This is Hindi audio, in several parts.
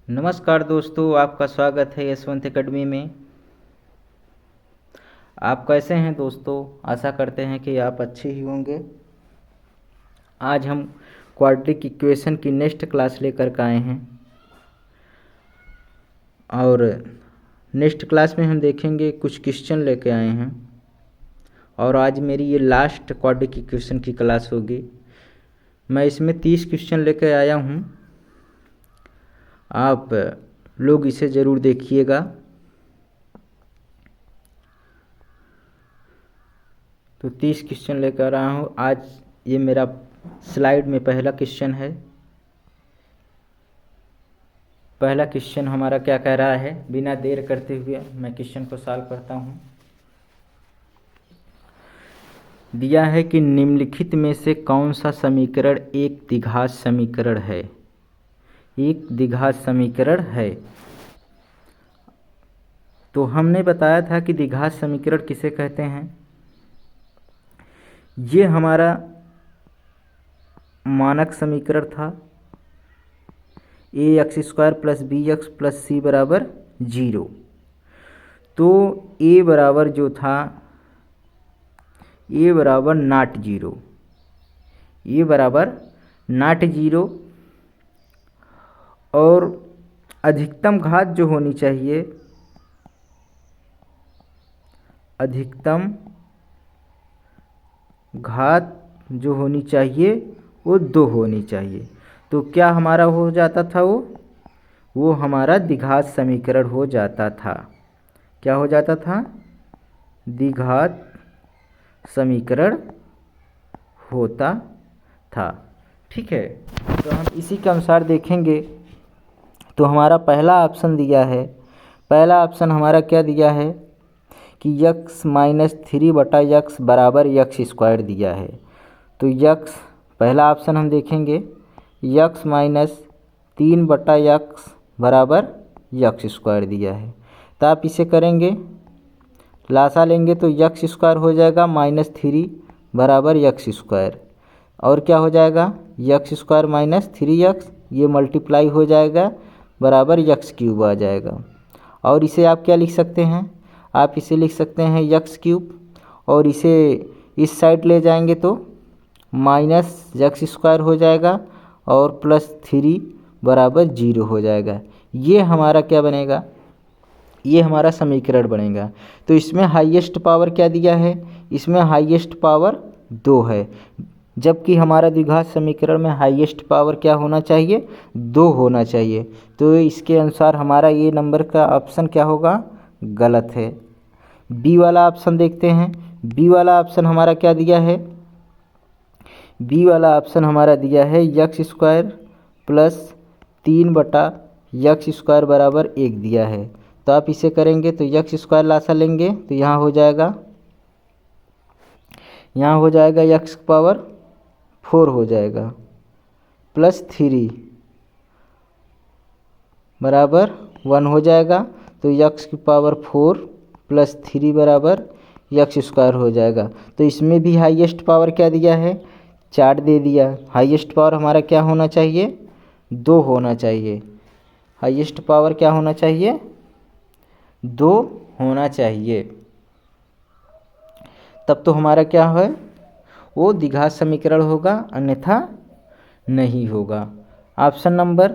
नमस्कार दोस्तों, आपका स्वागत है यशवंत एकेडमी में। आप कैसे हैं दोस्तों? आशा करते हैं कि आप अच्छे ही होंगे। आज हम क्वाड्रिक इक्वेशन की नेक्स्ट क्लास लेकर के आए हैं और नेक्स्ट क्लास में हम देखेंगे कुछ क्वेश्चन लेके आए हैं और आज मेरी ये लास्ट क्वाड्रिक इक्वेशन की क्लास होगी। मैं इसमें 30 क्वेश्चन लेकर आया हूँ। आप लोग इसे ज़रूर देखिएगा। तो 30 क्वेश्चन लेकर आया हूँ आज। ये मेरा स्लाइड में पहला क्वेश्चन है। पहला क्वेश्चन हमारा क्या कह रहा है? बिना देर करते हुए मैं क्वेश्चन को सॉल्व करता हूँ। दिया है कि निम्नलिखित में से कौन सा समीकरण एक द्विघात समीकरण है? एक द्विघात समीकरण है। तो हमने बताया था कि द्विघात समीकरण किसे कहते हैं। ये हमारा मानक समीकरण था, ax² + bx + c = 0। तो a बराबर जो था a बराबर नॉट 0, a बराबर नॉट 0 और अधिकतम घात जो होनी चाहिए, अधिकतम घात जो होनी चाहिए वो 2 होनी चाहिए। तो क्या हमारा हो जाता था? वो हमारा द्विघात समीकरण हो जाता था। क्या हो जाता था? द्विघात समीकरण होता था। ठीक है, तो हम इसी के अनुसार देखेंगे। तो हमारा पहला ऑप्शन दिया है। पहला ऑप्शन हमारा क्या दिया है कि x - 3/x = x² दिया है। तो x पहला ऑप्शन हम देखेंगे, x - 3/x = x² दिया है। तो आप इसे करेंगे, लासा लेंगे तो x² हो जाएगा -3 = x²। और क्या हो जाएगा? x² - 3x, ये मल्टीप्लाई हो जाएगा बराबर x³ आ जाएगा। और इसे आप क्या लिख सकते हैं? आप इसे लिख सकते हैं x³ और इसे इस साइड ले जाएंगे तो -x² हो जाएगा और +3 = 0 हो जाएगा। ये हमारा क्या बनेगा? ये हमारा समीकरण बनेगा। तो इसमें हाईएस्ट पावर क्या दिया है? इसमें हाईएस्ट पावर 2 है, जबकि हमारा द्विघात समीकरण में हाईएस्ट पावर क्या होना चाहिए? 2 होना चाहिए। तो इसके अनुसार हमारा ये नंबर का ऑप्शन क्या होगा? गलत है। बी वाला ऑप्शन देखते हैं। बी वाला ऑप्शन हमारा क्या दिया है? बी वाला ऑप्शन हमारा दिया है x² + 3/x² = 1 दिया है। तो आप इसे करेंगे तो x² लासा लेंगे तो यहाँ हो जाएगा, x⁴ हो जाएगा +3 बराबर 1 हो जाएगा। तो x⁴ + 3 बराबर x² हो जाएगा। तो इसमें भी हाईएस्ट पावर क्या दिया है? 4 दे दिया। हाईएस्ट पावर हमारा क्या होना चाहिए? 2 होना चाहिए। हाईएस्ट पावर क्या होना चाहिए? 2 होना चाहिए। तब तो हमारा क्या है? वो द्विघात समीकरण होगा, अन्यथा नहीं होगा। ऑप्शन नंबर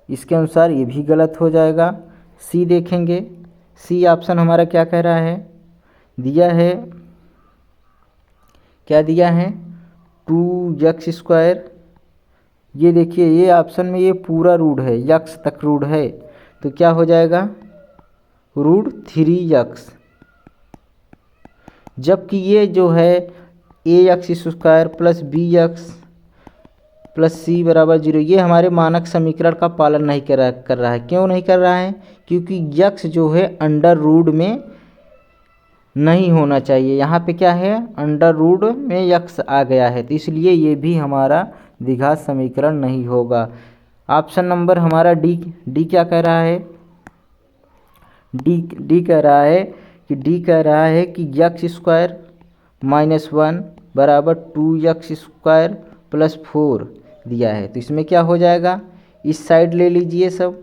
इसके अनुसार ये भी गलत हो जाएगा। सी देखेंगे। सी ऑप्शन हमारा क्या कह रहा है? दिया है, क्या दिया है? 2x²। ये देखिए, ये ऑप्शन में ये पूरा रूट है, x तक रूट है, तो क्या हो जाएगा? √3x। जबकि ये जो है ax² + bx + c = 0, ये हमारे मानक समीकरण का पालन नहीं कर रहा है। क्यों नहीं कर रहा है? क्योंकि x जो है अंडर रूट में नहीं होना चाहिए। यहाँ पे क्या है? अंडर रूट में x आ गया है, तो इसलिए ये भी हमारा द्विघात समीकरण नहीं होगा। ऑप्शन नंबर हमारा डी क्या कह रहा है? डी कह रहा है कि x² - 1 = 2x² + 4 दिया है। तो इसमें क्या हो जाएगा? इस साइड ले लीजिए सब,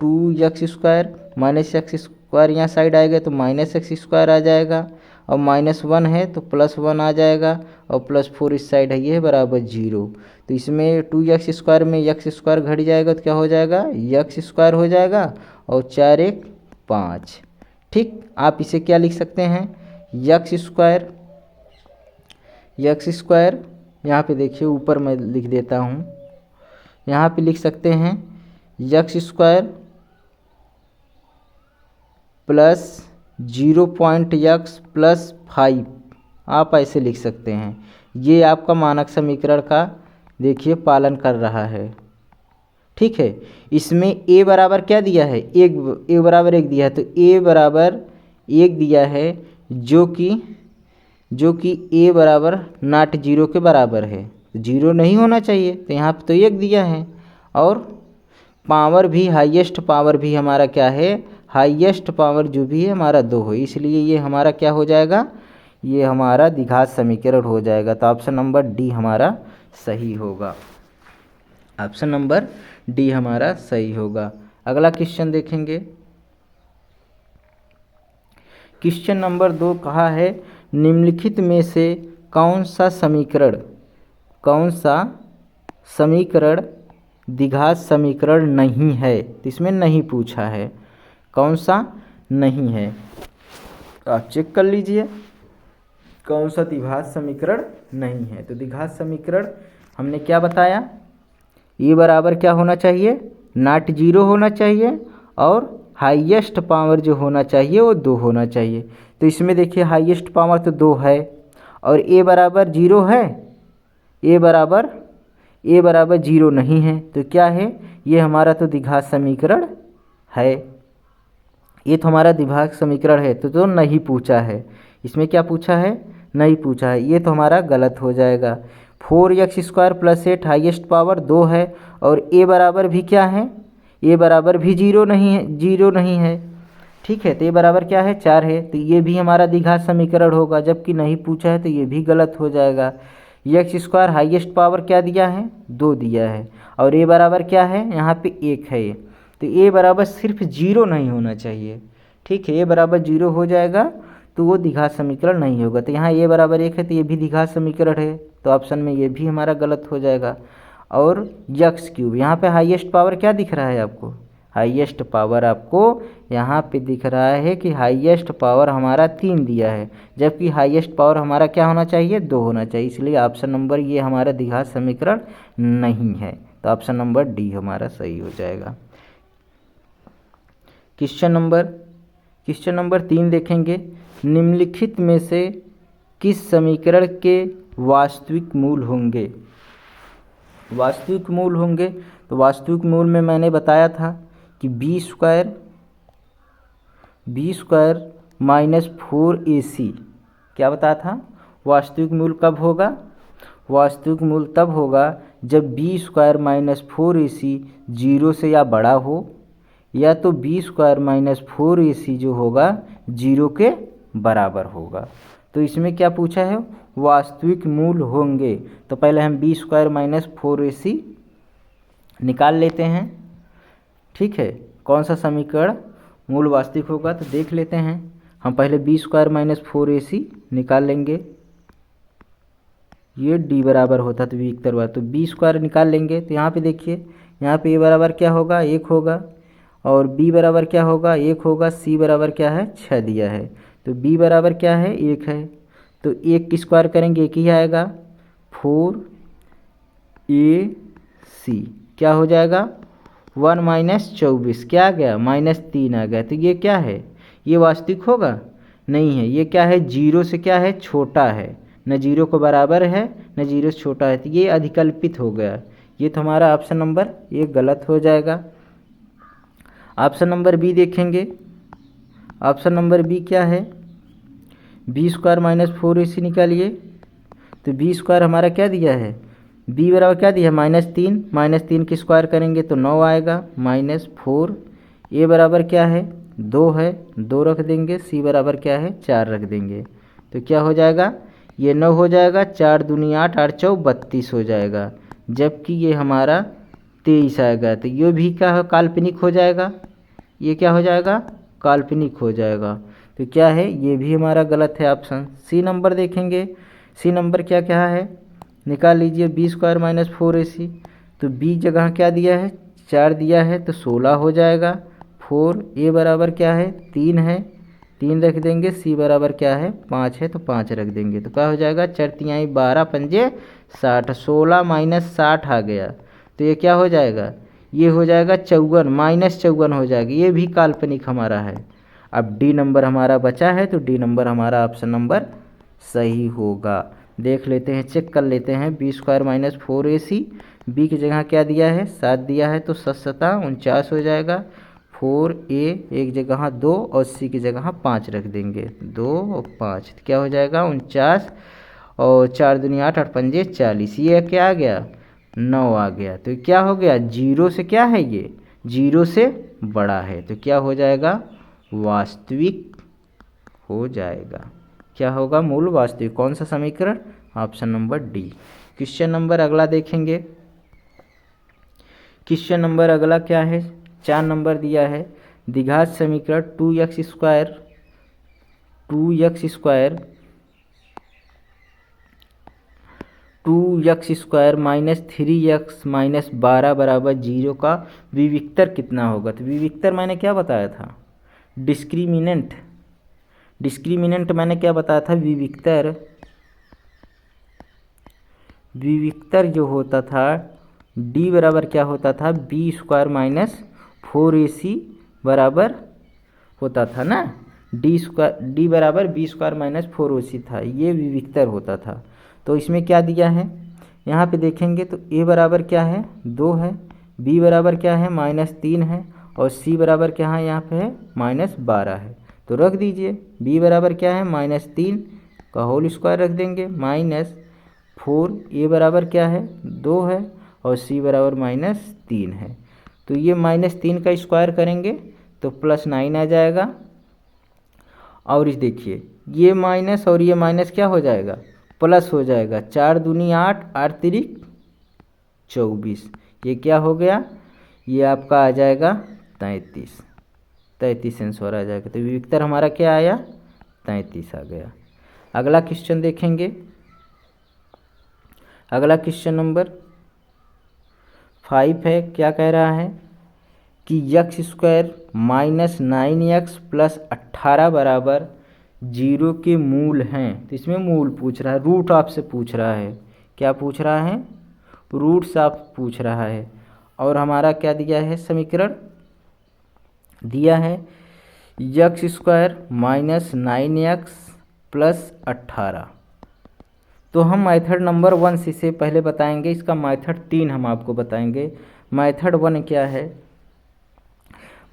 2x², माइनस x² यहाँ साइड आएगा तो माइनस x² आ जाएगा, और -1 है तो +1 आ जाएगा, और +4 इस साइड है, ये है बराबर 0। तो इसमें 2x² में x² घट जाएगा तो क्या हो जाएगा, x² हो जाएगा, और 4 1 5। ठीक, आप इसे क्या लिख सकते हैं, x² यहाँ पे देखिए ऊपर मैं लिख देता हूँ, यहाँ पे लिख सकते हैं x² प्लस 0.x प्लस 5, आप ऐसे लिख सकते हैं। ये आपका मानक समीकरण का देखिए पालन कर रहा है। ठीक है, इसमें a बराबर क्या दिया है, a बराबर 1 दिया है, तो a बराबर 1 दिया है, जो कि a बराबर नॉट 0 के बराबर है, 0 नहीं होना चाहिए, तो यहाँ पे तो 1 दिया है। और पावर भी, हाईएस्ट पावर भी हमारा क्या है, हाईएस्ट पावर जो भी है हमारा 2 है, इसलिए ये हमारा क्या हो जाएगा, ये हमारा द्विघात समीकरण हो जाएगा। तो ऑप्शन नंबर डी हमारा सही होगा, ऑप्शन नंबर डी हमारा सही होगा। अगला क्वेश्चन देखेंगे, क्वेश्चन नंबर 2 कहा है निम्नलिखित में से कौन सा समीकरण द्विघात समीकरण नहीं है, तो इसमें नहीं पूछा है, कौन सा नहीं है, तो आप चेक कर लीजिए कौन सा द्विघात समीकरण नहीं है। तो द्विघात समीकरण हमने क्या बताया, ये बराबर क्या होना चाहिए, नॉट 0 होना चाहिए, और हाईएस्ट पावर जो होना चाहिए वो 2 होना चाहिए। तो इसमें देखिए हाईएस्ट पावर तो 2 है, और a बराबर 0 है, a बराबर 0 नहीं है, तो क्या है, ये हमारा तो द्विघात समीकरण है, ये तो हमारा द्विघात समीकरण है, तो नहीं पूछा है। इसमें क्या पूछा है, नहीं पूछा है, ये तो हमारा गलत हो जाएगा। 4x² प्लस 8 हाईएस्ट पावर 2 है, और a बराबर भी क्या है, a बराबर भी 0 नहीं है। ठीक है, तो a बराबर क्या है, 4 है, तो ये भी हमारा द्विघात समीकरण होगा, जबकि नहीं पूछा है तो ये भी गलत हो जाएगा। x² हाईएस्ट पावर क्या दिया है, 2 दिया है, और a बराबर क्या है, यहाँ पे 1 है, तो a बराबर सिर्फ 0 नहीं होना चाहिए। ठीक है, a बराबर 0 हो जाएगा तो वो द्विघात समीकरण नहीं होगा। तो यहाँ a बराबर 1 है, तो ये भी द्विघात समीकरण है, तो ऑप्शन में ये भी हमारा गलत हो जाएगा। और x³ यहाँ पे हाईएस्ट पावर क्या दिख रहा है आपको, हाईएस्ट पावर आपको यहाँ पे दिख रहा है कि हाईएस्ट पावर हमारा 3 दिया है, जबकि हाईएस्ट पावर हमारा क्या होना चाहिए, 2 होना चाहिए, इसलिए ऑप्शन नंबर ये हमारा द्विघात समीकरण नहीं है, तो ऑप्शन नंबर डी हमारा सही हो जाएगा। क्वेश्चन नंबर 3 देखेंगे, निम्नलिखित में से किस समीकरण के वास्तविक मूल होंगे, तो वास्तविक मूल में मैंने बताया था कि b² माइनस 4ac, क्या बताया था, वास्तविक मूल कब होगा, वास्तविक मूल तब होगा जब b² माइनस 4ac 0 से या बड़ा हो, या तो b² माइनस 4ac जो होगा 0 के बराबर होगा। तो इसमें क्या पूछा है, वास्तविक मूल होंगे, तो पहले हम b² माइनस 4ac निकाल लेते हैं। ठीक है, कौन सा समीकरण मूल वास्तविक होगा, तो देख लेते हैं। हम पहले b² माइनस 4ac निकाल लेंगे, ये d बराबर होता तो v एक तरफ, तो b² निकाल लेंगे, तो यहाँ पे देखिए, यहाँ पे a बराबर क्या होगा, 1 होगा, और b बराबर क्या होगा, 1 होगा, c बराबर क्या है, 6 दिया है, तो b बराबर क्या है, 1 है, तो 1 की स्क्वायर करेंगे 1 ही आएगा, 4ac क्या हो जाएगा, 1 माइनस 24 क्या आ गया, -3 आ गया, तो ये क्या है, ये वास्तविक होगा, नहीं है, ये क्या है, 0 से क्या है, छोटा है, न 0 को बराबर है न 0 से छोटा है, तो ये अधिकल्पित हो गया, ये तो हमारा ऑप्शन नंबर ये गलत हो जाएगा। ऑप्शन नंबर बी देखेंगे, ऑप्शन नंबर बी क्या है, b² माइनस 4ac निकालिए, तो b² हमारा क्या दिया है, b बराबर क्या दिया है, -3 की स्क्वायर करेंगे तो 9 आएगा, -4, a बराबर क्या है, 2 है, 2 रख देंगे, c बराबर क्या है, 4 रख देंगे, तो क्या हो जाएगा, ये 9 हो जाएगा, 4 दूनी 8, 8 चौ 32 हो जाएगा, जबकि ये हमारा 23 आएगा, तो ये भी क्या है, काल्पनिक हो जाएगा, ये क्या हो जाएगा, काल्पनिक हो जाएगा। तो क्या है, ये भी हमारा गलत है ऑप्शन। सी नंबर देखेंगे, सी नंबर क्या क्या है, निकाल लीजिए बी स्क्वायर माइनस 4ac। तो बी जगह क्या दिया है, 4 दिया है तो 16 हो जाएगा। 4 ए बराबर क्या है, 3 है, 3 रख देंगे। सी बराबर क्या है, 5 है तो 5 रख देंगे। तो क्या हो जाएगा, 4 तिहाई 12 पंजे 60, 16 माइनस 60 आ गया। तो ये क्या हो जाएगा, ये हो जाएगा 54, -54 हो जाएगा। ये भी काल्पनिक हमारा है। अब डी नंबर हमारा बचा है, तो डी नंबर हमारा ऑप्शन नंबर सही होगा। देख लेते हैं, चेक कर लेते हैं। B square minus 4ac, B की जगह क्या दिया है, 7 दिया है तो 7 49 हो जाएगा। 4a एक जगह 2 और सी की जगह 5 रख देंगे, 2 और 5 क्या हो जाएगा 49, और 4 दूनी 8, 8 पंजे 40। ये क्या आ गया, 9 आ गया। तो क्या हो गया, जीरो से क्या है, ये जीरो से बड़ा है। तो क्या हो जाएगा, वास्तविक हो जाएगा। क्या होगा, मूल वास्तविक। कौन सा समीकरण, option number D. Question number अगला देखेंगे। क्वेश्चन नंबर अगला क्या है, 4 नंबर दिया है। द्विघात समीकरण 2x square 2x square minus 3x minus 12 बराबर 0 का विविक्तर कितना होगा। तो विविक्तर मैंने क्या बताया था, डिस्क्रिमिनेंट मैंने क्या बताया था, विविक्तर जो होता था d बराबर क्या होता था, बी स्क्वायर माइनस 4ac बराबर होता था ना। d बराबर बी स्क्वायर माइनस 4ac था, ये विविक्तर होता था। तो इसमें क्या दिया है, यहाँ पे देखेंगे तो a बराबर क्या है, 2 है, b बराबर क्या है, -3 है, और c बराबर क्या है, यहाँ पे है -12 है। तो रख दीजिए, b बराबर क्या है, -3 का होल स्क्वायर रख देंगे, -4, a बराबर क्या है, 2 है, और c बराबर -3 है। तो ये -3 का स्क्वायर करेंगे तो +9 आ जाएगा। और इस देखिए, ये माइनस और ये माइनस क्या हो जाएगा, प्लस हो जाएगा। 4 दूनी 8, 8 तिरिक 24, ये क्या हो गया, ये आपका आ जाएगा 33 आंसर आ जाएगा। तो विविक्तर हमारा क्या आया, 33 आ गया। अगला क्वेश्चन देखेंगे। अगला क्वेश्चन नंबर 5 है। क्या कह रहा है कि x square minus 9x plus 18 बराबर 0 के मूल हैं। तो इसमें मूल पूछ रहा है, रूट आपसे पूछ रहा है। क्या पूछ रहा है, रूट्स आप पूछ रहा है। और हमारा क्या दिया है, समीकरण दिया है x square minus 9x plus 18। तो हम मेथड नंबर 1 से इसे पहले बताएंगे, इसका मेथड 3 हम आपको बताएंगे। मेथड 1 क्या है,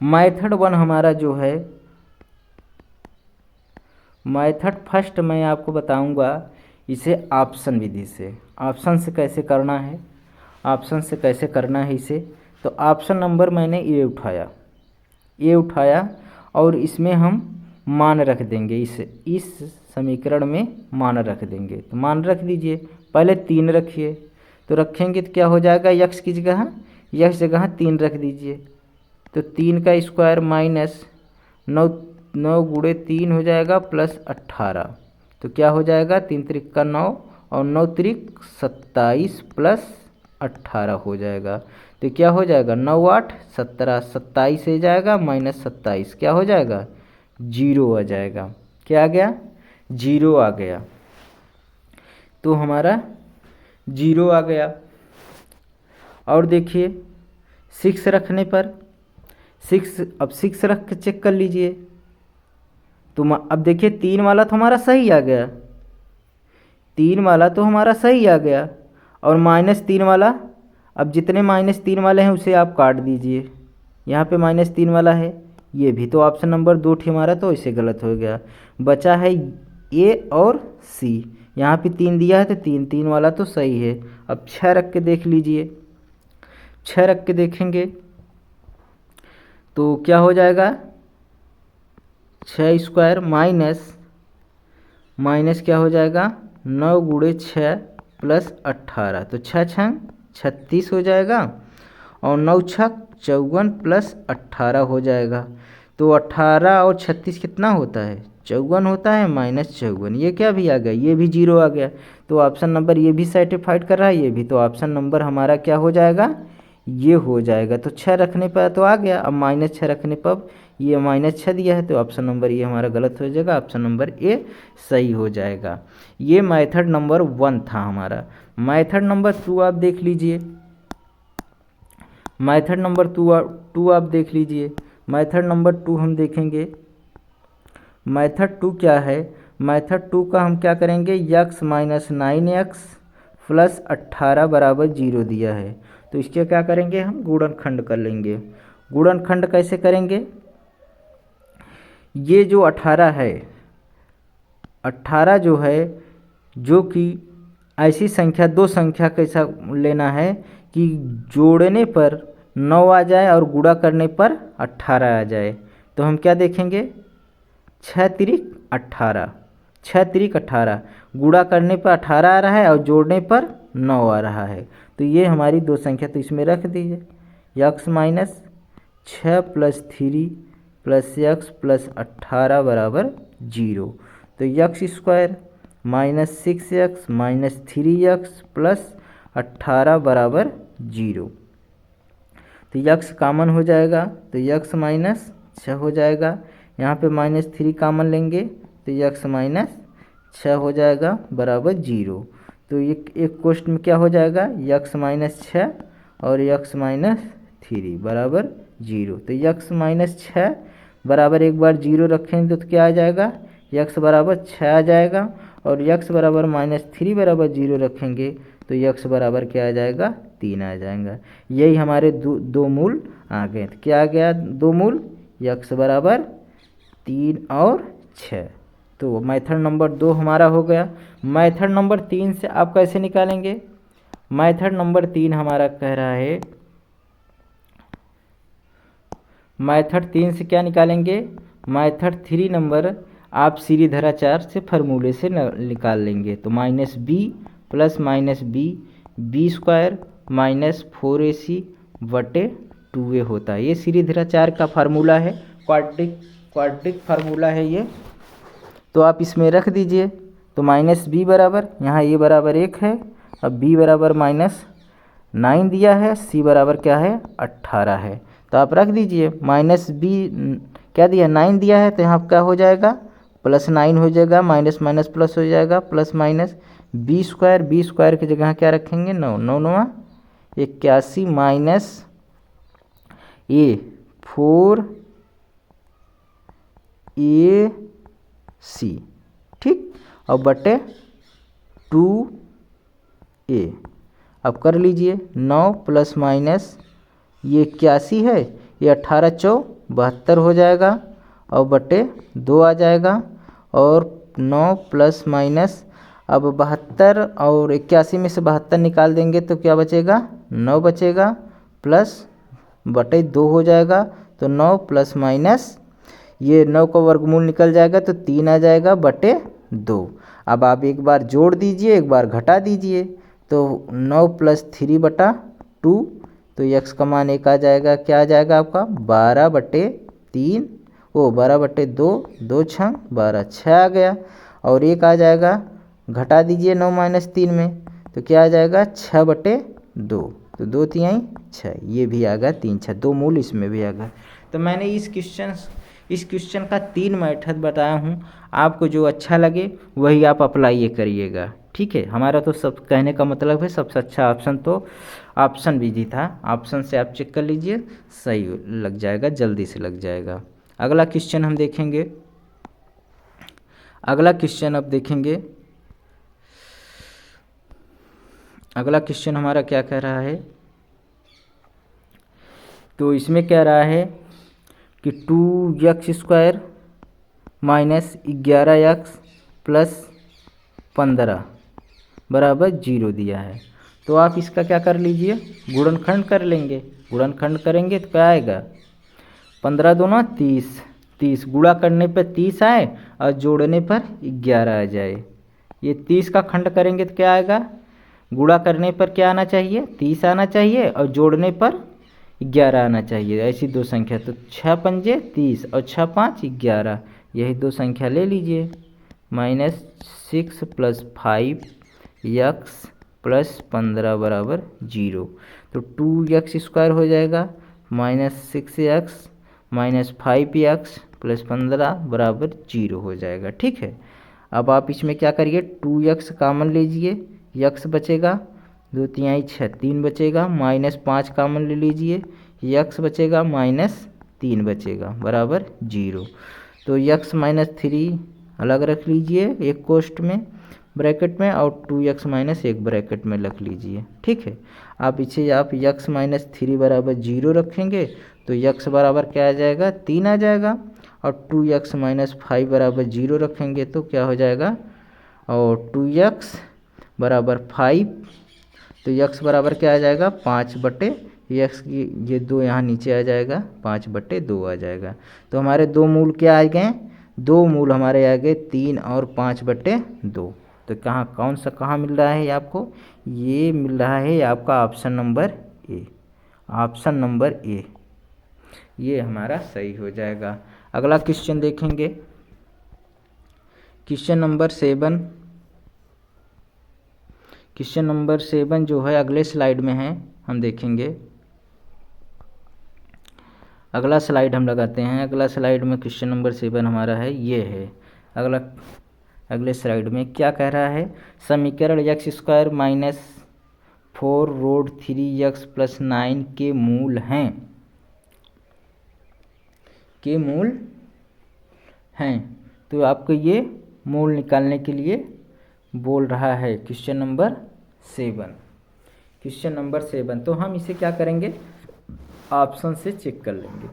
मेथड 1 हमारा जो है, मेथड फर्स्ट मैं आपको बताऊंगा इसे ऑप्शन विधि से। ऑप्शन से कैसे करना है, ऑप्शन से कैसे करना है इसे। तो ऑप्शन नंबर मैंने ए उठाया और इसमें हम मान रख देंगे, इस समीकरण में मान रख देंगे। तो मान रख दीजिए, पहले 3 रखिए। तो रखेंगे तो क्या हो जाएगा, x की जगह 3 रख दीजिए। तो 3 का स्क्वायर माइनस 9 गुणे 3 हो जाएगा प्लस 18। तो क्या हो जाएगा, 3 त्रिक का 9 और 9 त्रिक 27 प्लस 18 हो जाएगा। तो क्या हो जाएगा, 9 8 17, 27 हो जाएगा माइनस 27 क्या हो जाएगा, 0 आ जाएगा। क्या आ गया, 0 आ गया। तो हमारा 0 आ गया। और देखिए 6 रखने पर 6 रख के चेक कर लीजिए। तो अब देखिए 3 वाला तो हमारा सही आ गया, 3 वाला तो हमारा सही आ गया। और -3 वाला, अब जितने -3 वाले हैं उसे आप काट दीजिए। यहाँ पे -3 वाला है, ये भी तो ऑप्शन नंबर 2 हमारा तो इसे गलत हो गया। बचा है ए और सी, यहाँ पे 3 दिया है तो 3 वाला तो सही है। अब 6 रख के देख लीजिए, 6 रख के देखेंगे तो क्या हो जाएगा, 6 स्क्वायर माइनस क्या हो जाएगा, 9 गुणे 6 प्लस 18। तो 6 6 36 हो जाएगा। और 9 छक 54 प्लस 18 हो जाएगा। तो 18 और 36 कितना होता है? 54 होता है, -54। ये क्या भी आ गया? ये भी 0 आ गया। तो ऑप्शन नंबर ये भी सर्टिफाइड कर रहा है, ये भी। तो ऑप्शन नंबर हमारा क्या हो जाएगा? ये हो जाएगा। तो 6 रखने पर तो आ गया, अब -6 रखने पर ये -6 दिया है, तो ऑप्शन नंबर ये हमारा गलत हो जाएगा, ऑप्शन नंबर ए सही हो जाएगा। ये मेथड नंबर 1 था हमारा। मेथड नंबर 2 आप देख लीजिए। मेथड नंबर 2 आप देख लीजिए। मेथड नंबर 2 हम देखेंगे। मेथड 2 क्या है? मेथड 2 का हम क्या करेंगे? x - 9x प्लस 18 बराबर 0 दिया है, तो इसके क्या करेंगे? हम गुणनखंड कर लेंगे। गुणनखंड कैसे करेंगे? ये जो 18 है, 18 जो है, जो कि ऐसी संख्या, दो संख्या कैसा लेना है कि जोड़ने पर 9 आ जाए और गुणा करने पर 18 आ जाए। तो हम क्या देखेंगे? 6 तिरिक 18, 6 तिरिक 18, गुणा करने पर 18 आ रहा है और जोड़ने पर 9 आ रहा है। तो ये हमारी दो संख्या, तो इसमें रख दीजिए। x - 6 + 3 + x + 18 बराबर 0। तो x² - 6x - 3x + 18 बराबर 0। तो x कॉमन हो जाएगा, तो x - 6 हो जाएगा। यहाँ पे -3 कॉमन लेंगे, तो x - 6 हो जाएगा बराबर 0। तो एक क्वेश्चन में क्या हो जाएगा? x - 6 और x - 3 बराबर 0। तो x - 6 बराबर एक बार 0 रखेंगे तो क्या आ जाएगा? x बराबर 6 आ जाएगा। और x बराबर -3 बराबर 0 रखेंगे तो x बराबर क्या आ जाएगा? 3 आ जाएगा। यही हमारे दो मूल आ गए। तो क्या आ गया? दो मूल, x बराबर 3 और 6। तो मेथड नंबर 2 हमारा हो गया। मेथड नंबर 3 से आप कैसे निकालेंगे? मेथड नंबर 3 हमारा कह रहा है, मेथड 3 से क्या निकालेंगे? मेथड 3 नंबर आप सीरीधराचार से फार्मूले से निकाल लेंगे। तो -b + -b b² - 4ac बटे 2a होता है। ये सीरीधराचार का फार्मूला है, क्वाड्रिक फार्मूला है ये। तो आप इसमें रख दीजिए। तो -b बराबर, यहाँ ये बराबर 1 है, अब b बराबर -9 दिया है, c बराबर क्या है? 18 है। तो आप रख दीजिए। -b क्या दिया? 9 दिया है, तो यहाँ क्या हो जाएगा? +9 हो जाएगा, माइनस माइनस प्लस हो जाएगा, +- b² की जगह क्या रखेंगे? 9, 9 9 81 माइनस a 4ac, ठीक, और बटे 2a। अब कर लीजिए। 9 ± ये 81 है, ये 18 × 4 = 72 हो जाएगा, और बटे 2 आ जाएगा। और 9 ± अब 72 और 81 में से 72 निकाल देंगे तो क्या बचेगा? 9 बचेगा, प्लस बटे 2 हो जाएगा। तो 9 ± ये 9 का वर्गमूल निकल जाएगा तो 3 आ जाएगा बटे 2। अब आप एक बार जोड़ दीजिए, एक बार घटा दीजिए। तो 9 + 3 बटा 2, तो x का मान 1 आ जाएगा। क्या आ जाएगा आपका? 12 बटे 3, 12 बटे 2, 2 × 12, 6 आ गया। और 1 आ जाएगा, घटा दीजिए 9 - 3 में, तो क्या आ जाएगा? 6 बटे 2, तो 2 तिहाई 6, ये भी आ गया 3 6, 2 मूल इसमें भी आ गया। तो मैंने इस क्वेश्चन का 3 मेथड बताया हूँ। आपको जो अच्छा लगे वही आप अप्लाई करिएगा, ठीक है। हमारा तो सब कहने का मतलब है सबसे अच्छा ऑप्शन तो ऑप्शन बी था। ऑप्शन से आप चेक कर लीजिए, सही लग जाएगा, जल्दी से लग जाएगा। अगला क्वेश्चन हम देखेंगे। अगला क्वेश्चन अब देखेंगे। अगला क्वेश्चन हमारा क्या कह रहा है? तो इसमें कह रहा है कि 2x² - 11x + 15 बराबर 0 दिया है। तो आप इसका क्या कर लीजिए? गुणनखंड कर लेंगे। गुणनखंड करेंगे तो क्या आएगा? 15 दूना 30, 30 गुणा करने पर 30 आए और जोड़ने पर 11 आ जाए। ये 30 का खंड करेंगे तो क्या आएगा? गुणा करने पर क्या आना चाहिए? 30 आना चाहिए, और जोड़ने पर 11 आना चाहिए। ऐसी दो संख्या, तो 6 पंजे 30 और 6 5 11, यही दो संख्या ले लीजिए। -6 + 5 x + 15 बराबर 0। तो 2x² हो जाएगा, -6x -5x + 15 बराबर 0 हो जाएगा। ठीक है, अब आप इसमें क्या करिए, 2x कॉमन लीजिए, x बचेगा 2 तिहाई 6, 3 बचेगा, -5 कॉमन ले लीजिए, x बचेगा -3 बचेगा बराबर 0। तो x - 3 अलग रख लीजिए एक कोष्ठ में ब्रैकेट में, और 2x - 1 ब्रैकेट में रख लीजिए। ठीक है, आप इसे आप x - 3 बराबर 0 रखेंगे तो x बराबर क्या आ जाएगा, 3 आ जाएगा, और 2x - 5 बराबर 0 रखेंगे तो क्या हो जाएगा, और 2x बराबर 5, तो x बराबर क्या आ जाएगा, 5/, x की ये 2 यहाँ नीचे आ जाएगा, 5/2 आ जाएगा। तो हमारे दो मूल क्या आ गए, दो मूल हमारे आ गए 3 और 5/2। तो कौन सा कहाँ मिल रहा है आपको, ये मिल रहा है आपका option number A, option number A, ये हमारा सही हो जाएगा। अगला क्वेश्चन देखेंगे, क्वेश्चन नंबर 7। क्वेश्चन नंबर 7 जो है अगले स्लाइड में है, हम देखेंगे। अगला स्लाइड हम लगाते हैं, अगला स्लाइड में क्वेश्चन नंबर 7 हमारा है, ये है अगला। अगले स्लाइड में क्या कह रहा है, समीकरण x² - 4√3x + 9 के मूल हैं, के मूल हैं। तो आपको ये मूल निकालने के लिए बोल रहा है क्वेश्चन नंबर 7। क्वेश्चन नंबर 7, तो हम इसे क्या करेंगे, ऑप्शन से चेक कर लेंगे।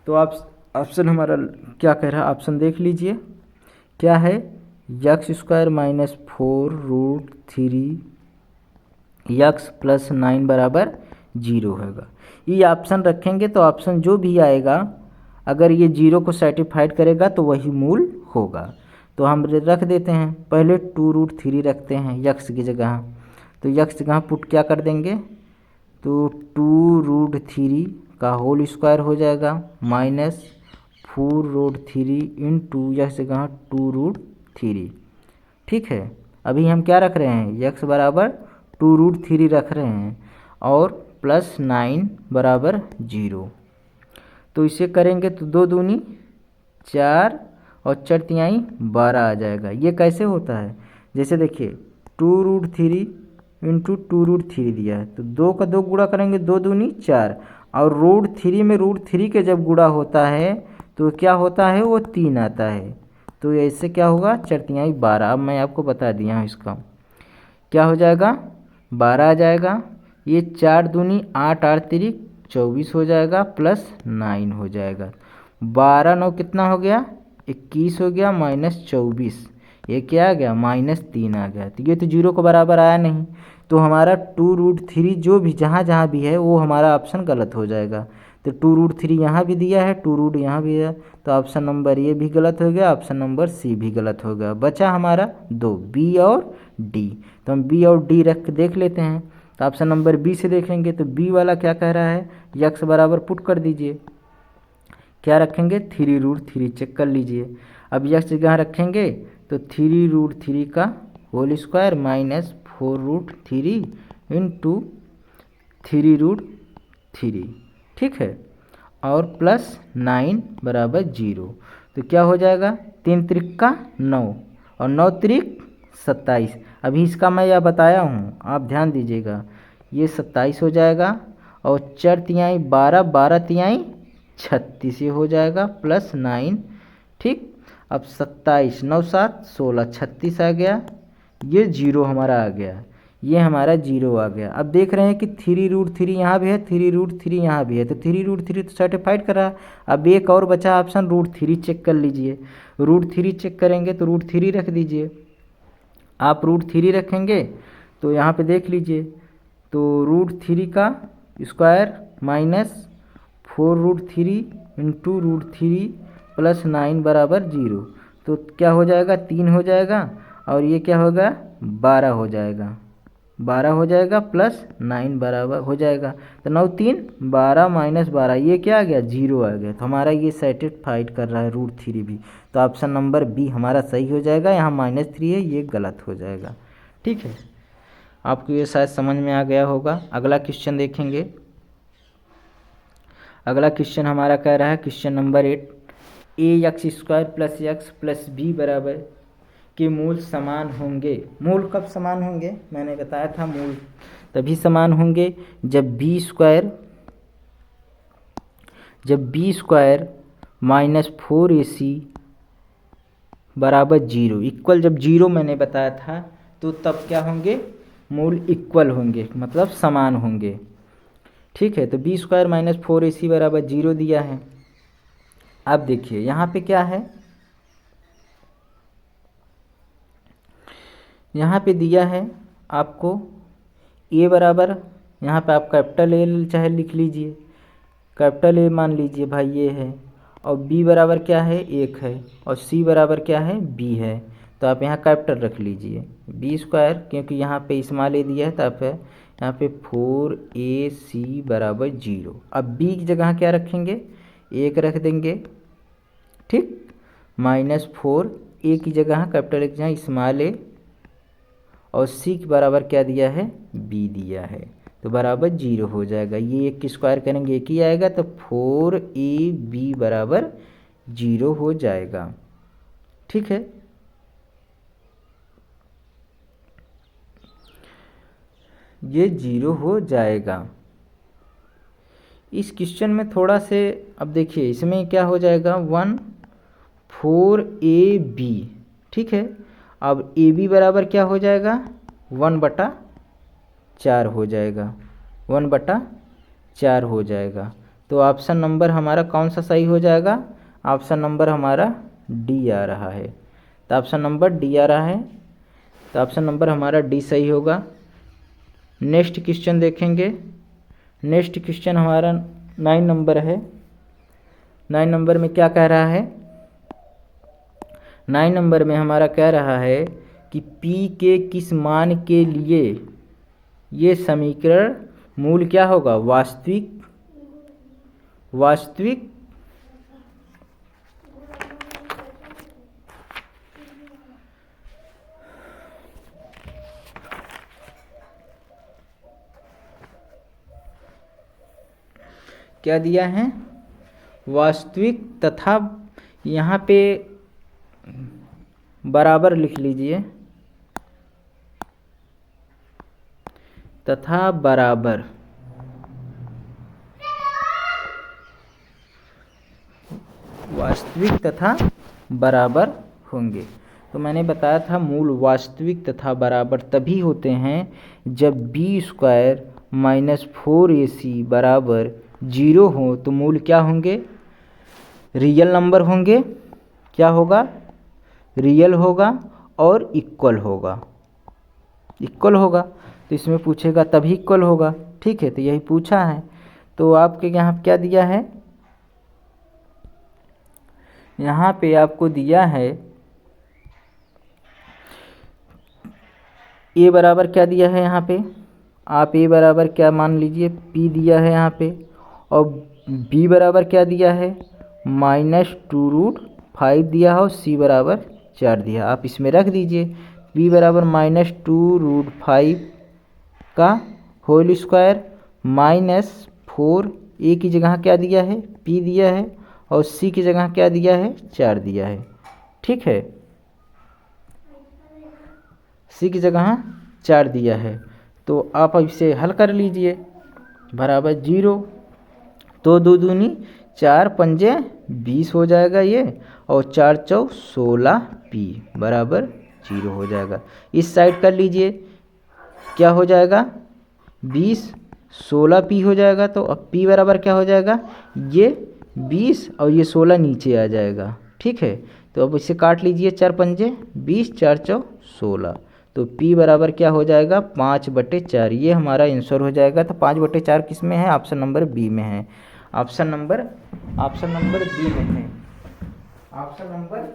तो आप ऑप्शन हमारा क्या कह रहा है, ऑप्शन देख लीजिए क्या है, x² - 4√3x + 9 बराबर 0 होगा। ये ऑप्शन रखेंगे तो ऑप्शन जो भी आएगा, अगर ये 0 को सर्टिफाइड करेगा तो वही मूल होगा। तो हम रख देते हैं, पहले 2√3 रखते हैं x की जगह, तो x जगह पुट क्या कर देंगे, तो 2√3 का होल स्क्वायर हो जाएगा, -4√3 इंटू x जगह 2√3। ठीक है, अभी हम क्या रख रहे हैं, x बराबर 2√3 रख रहे हैं, और +9 बराबर 0। तो इसे करेंगे तो 2 दूनी 4 और 4 तिहाई 12 आ जाएगा। ये कैसे होता है, जैसे देखिए 2√3 इंटू 2√3 दिया है, तो 2 का 2 गुणा करेंगे, 2 दूनी 4, और √3 में √3 के जब गुणा होता है तो क्या होता है, वो 3 आता है। तो ऐसे क्या होगा, 4 तिहाई 12। अब मैं आपको बता दिया हूँ इसका क्या हो जाएगा, 12 आ जाएगा। ये 4 दूनी 8, 8 तिरिक 24 हो जाएगा, +9 हो जाएगा। 12 9 कितना हो गया, 21 हो गया, -24, ये क्या आ गया, -3 आ गया। तो ये तो 0 को बराबर आया नहीं, तो हमारा 2√3 जो भी जहाँ जहाँ भी है वो हमारा ऑप्शन गलत हो जाएगा। तो 2√3 यहाँ भी दिया है, 2 यहाँ भी है, तो ऑप्शन नंबर ए भी गलत हो गया, ऑप्शन नंबर सी भी गलत हो गया। बचा हमारा 2, बी और डी। तो हम बी और डी रख देख लेते हैं। तो ऑप्शन नंबर बी से देखेंगे तो बी वाला क्या कह रहा है, x बराबर पुट कर दीजिए, क्या रखेंगे, 3√3 चेक कर लीजिए। अब x जगह रखेंगे तो 3√3 का होल स्क्वायर -4√3 इंटू 3√3। ठीक है, और +9 बराबर 0। तो क्या हो जाएगा, 3 त्रिक का 9 और 9 त्रिक 27। अभी इसका मैं यह बताया हूँ, आप ध्यान दीजिएगा, ये 27 हो जाएगा, और 4 तिहाई 12, 12 तिहाई 36 ये हो जाएगा, +9। ठीक, अब 27 9 7 16, 36 आ गया, ये 0 हमारा आ गया, ये हमारा 0 आ गया। अब देख रहे हैं कि 3√3 यहाँ भी है, 3√3 यहाँ भी है, तो 3√3 तो सर्टिफाइड करा। अब एक और बचा ऑप्शन, √3 चेक कर लीजिए। √3 चेक करेंगे तो √3 रख दीजिए। आप √3 रखेंगे तो यहाँ पे देख लीजिए, तो √3 का स्क्वायर -4√3 इंटू √3 +9 बराबर 0। तो क्या हो जाएगा, 3 हो जाएगा, और ये क्या होगा, 12 हो जाएगा। 12 हो जाएगा प्लस 9 बराबर हो जाएगा। तो 9 3 12 माइनस 12 ये क्या आ गया 0 आ गया। तो हमारा ये सेटिस्फाइड कर रहा है √3 भी। तो ऑप्शन नंबर बी हमारा सही हो जाएगा। यहाँ -3 है ये गलत हो जाएगा। ठीक है, आपको ये शायद समझ में आ गया होगा। अगला क्वेश्चन देखेंगे। अगला क्वेश्चन हमारा कह रहा है question number 8, ax² + x + b बराबर के मूल समान होंगे। मूल कब समान होंगे? मैंने बताया था मूल तभी समान होंगे जब b² -4ac बराबर 0 इक्वल। जब 0 मैंने बताया था तो तब क्या होंगे? मूल इक्वल होंगे, मतलब समान होंगे। ठीक है, तो b² -4ac बराबर 0 दिया है। अब देखिए यहाँ पे क्या है, यहाँ पे दिया है आपको a बराबर, यहाँ पे आप कैपिटल A चाहे लिख लीजिए, कैपिटल A मान लीजिए भाई ये है, और b बराबर क्या है 1 है, और c बराबर क्या है b है। तो आप यहाँ कैपिटल रख लीजिए b², क्योंकि यहाँ पे स्मॉल a दिया है तो आप यहाँ पे 4ac बराबर 0। अब b की जगह क्या रखेंगे? 1 रख देंगे। ठीक, -4 a की जगह कैपिटल एक जगह स्मॉल a, और c के बराबर क्या दिया है b दिया है, तो बराबर 0 हो जाएगा। ये 1 की स्क्वायर करेंगे 1 ही आएगा, तो 4ab बराबर 0 हो जाएगा। ठीक है, ये 0 हो जाएगा। इस क्वेश्चन में थोड़ा से अब देखिए इसमें क्या हो जाएगा 4ab। ठीक है, अब ab बराबर क्या हो जाएगा 1/4 हो जाएगा, 1/4 हो जाएगा। तो ऑप्शन नंबर हमारा कौन सा सही हो जाएगा? ऑप्शन नंबर हमारा डी आ रहा है। तो ऑप्शन नंबर डी आ रहा है, तो ऑप्शन नंबर हमारा डी सही होगा। नेक्स्ट क्वेश्चन देखेंगे। नेक्स्ट क्वेश्चन हमारा 9 नंबर है। 9 नंबर में क्या कह रहा है? 9 नंबर में हमारा कह रहा है कि p के किस मान के लिए ये समीकरण मूल क्या होगा? वास्तविक क्या दिया है? वास्तविक तथा यहाँ पे बराबर लिख लीजिए, तथा बराबर वास्तविक तथा बराबर होंगे। तो मैंने बताया था मूल वास्तविक तथा बराबर तभी होते हैं जब b² -4ac बराबर 0 हो। तो मूल क्या होंगे? रियल नंबर होंगे। क्या होगा? रियल होगा और इक्वल होगा। इक्वल होगा तो इसमें पूछेगा तभी इक्वल होगा। ठीक है, तो यही पूछा है। तो आपके यहाँ क्या दिया है? यहाँ पे आपको दिया है a बराबर क्या दिया है? यहाँ पे आप a बराबर क्या मान लीजिए p दिया है यहाँ पे, और b बराबर क्या दिया है -2√5 दिया है, और c बराबर 4 दिया। आप इसमें रख दीजिए b बराबर -2√5 का होल स्क्वायर -4, a की जगह क्या दिया है p दिया है, और c की जगह क्या दिया है 4 दिया है। ठीक है, c की जगह 4 दिया है। तो आप इसे हल कर लीजिए, बराबर 0। तो 2 दूनी 4 पंजे 20 हो जाएगा ये, और 4 चौ 16p बराबर 0 हो जाएगा। इस साइड कर लीजिए, क्या हो जाएगा 20 16p हो जाएगा। तो अब p बराबर क्या हो जाएगा? ये 20 और ये 16 नीचे आ जाएगा। ठीक है, तो अब इसे काट लीजिए 4 पंजे 20 4 चौ 16। तो p बराबर क्या हो जाएगा 5/4। ये हमारा आंसर हो जाएगा। तो 5/4 किस में है? ऑप्शन नंबर बी में है। ऑप्शन नंबर बी में है। ऑप्शन नंबर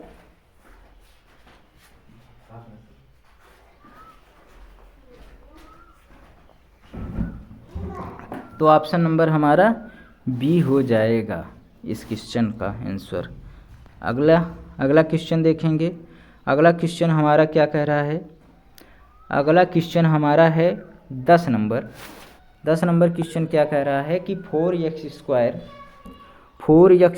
तो ऑप्शन नंबर हमारा बी हो जाएगा इस क्वेश्चन का आंसर। अगला क्वेश्चन देखेंगे। अगला क्वेश्चन हमारा क्या कह रहा है? अगला क्वेश्चन हमारा है 10 नंबर। 10 नंबर क्वेश्चन क्या कह रहा है कि 4x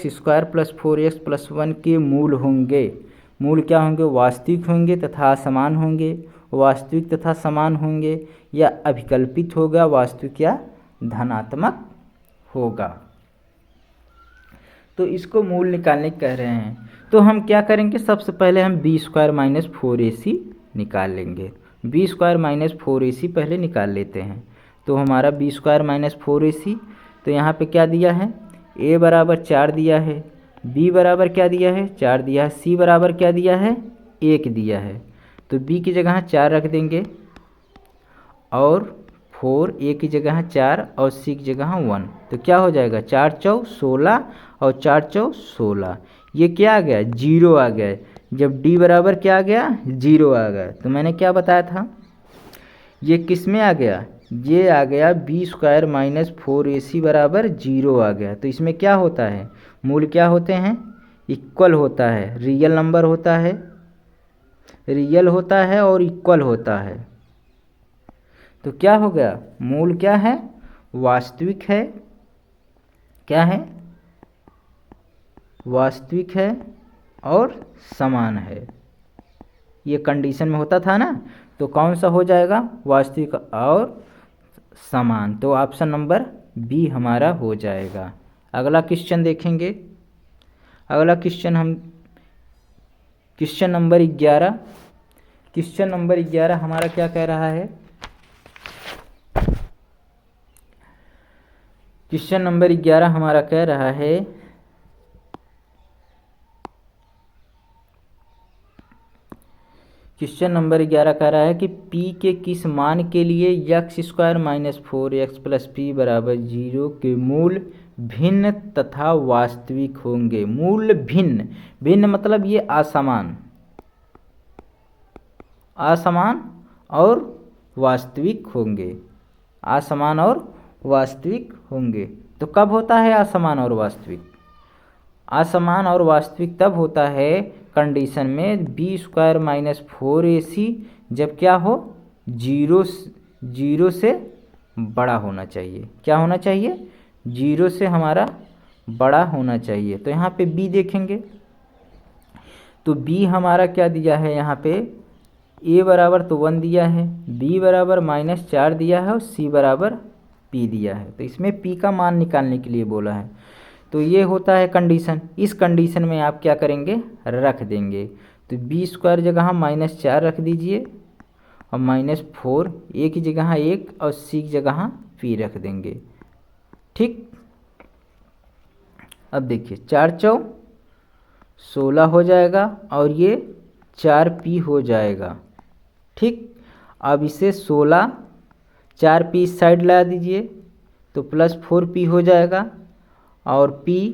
square plus 4x plus 1 के मूल होंगे। मूल क्या होंगे? वास्तविक होंगे तथा समान होंगे। वास्तविक तथा समान होंगे या अभिकल्पित होगा, वास्तविक या धनात्मक होगा। तो इसको मूल निकालने कह रहे हैं। तो हम क्या करेंगे? सबसे पहले हम बी स्क्वायर माइनस 4ac निकाल लेंगे। बी स्क्वायर माइनस 4ac पहले निकाल लेते हैं। तो हमारा बी स्क्वायर माइनस 4ac, तो यहाँ पे क्या दिया है? a बराबर 4 दिया है, b बराबर क्या दिया है? 4 दिया है, c बराबर क्या दिया है? 1 दिया है। तो b की जगह 4 रख देंगे और 4, a की जगह 4 और c की जगह 1। तो क्या हो जाएगा? 4 चौ 16 और 4 चौ 16। ये क्या आ गया? 0 आ गया। जब d बराबर क्या आ गया? 0 आ गया। तो मैंने क्या बताया था? ये किस में आ गया? ये आ गया बी स्क्वायर माइनस 4ac बराबर 0 आ गया। तो इसमें क्या होता है? मूल क्या होते हैं? इक्वल होता है, रियल नंबर होता है, रियल होता है और इक्वल होता है। तो क्या हो गया? मूल क्या है? वास्तविक है। क्या है? वास्तविक है और समान है। ये कंडीशन में होता था ना, तो कौन सा हो जाएगा? वास्तविक और समान। तो ऑप्शन नंबर बी हमारा हो जाएगा। अगला क्वेश्चन देखेंगे। अगला क्वेश्चन हम क्वेश्चन नंबर 11। क्वेश्चन नंबर 11 हमारा क्या कह रहा है? क्वेश्चन नंबर 11 हमारा कह रहा है क्वेश्चन नंबर 11 कह रहा है कि p के किस मान के लिए x square minus 4x plus p बराबर 0 के मूल भिन्न तथा वास्तविक होंगे। मूल भिन्न, भिन्न मतलब ये असमान, असमान और वास्तविक होंगे। असमान और वास्तविक होंगे। तो कब होता है असमान और वास्तविक? असमान और वास्तविक तब होता है कंडीशन में बी स्क्वायर माइनस 4ac जब क्या हो? 0 से बड़ा होना चाहिए। क्या होना चाहिए? 0 से हमारा बड़ा होना चाहिए। तो यहाँ पे b देखेंगे। तो b हमारा क्या दिया है? यहाँ पे a बराबर तो 1 दिया है, b बराबर माइनस 4 दिया है और c बराबर p दिया है। तो इसमें p का मान निकालने के लिए बोला है। तो ये होता है कंडीशन। इस कंडीशन में आप क्या करेंगे? रख देंगे। तो बी स्क्वायर जगह हम माइनस 4 रख दीजिए और माइनस 4, ए की जगह 1 और सी की जगह p रख देंगे। ठीक। अब देखिए 4 चौ 16 हो जाएगा और ये 4p हो जाएगा। ठीक। अब इसे 16 4p इस साइड ला दीजिए तो प्लस 4p हो जाएगा और p,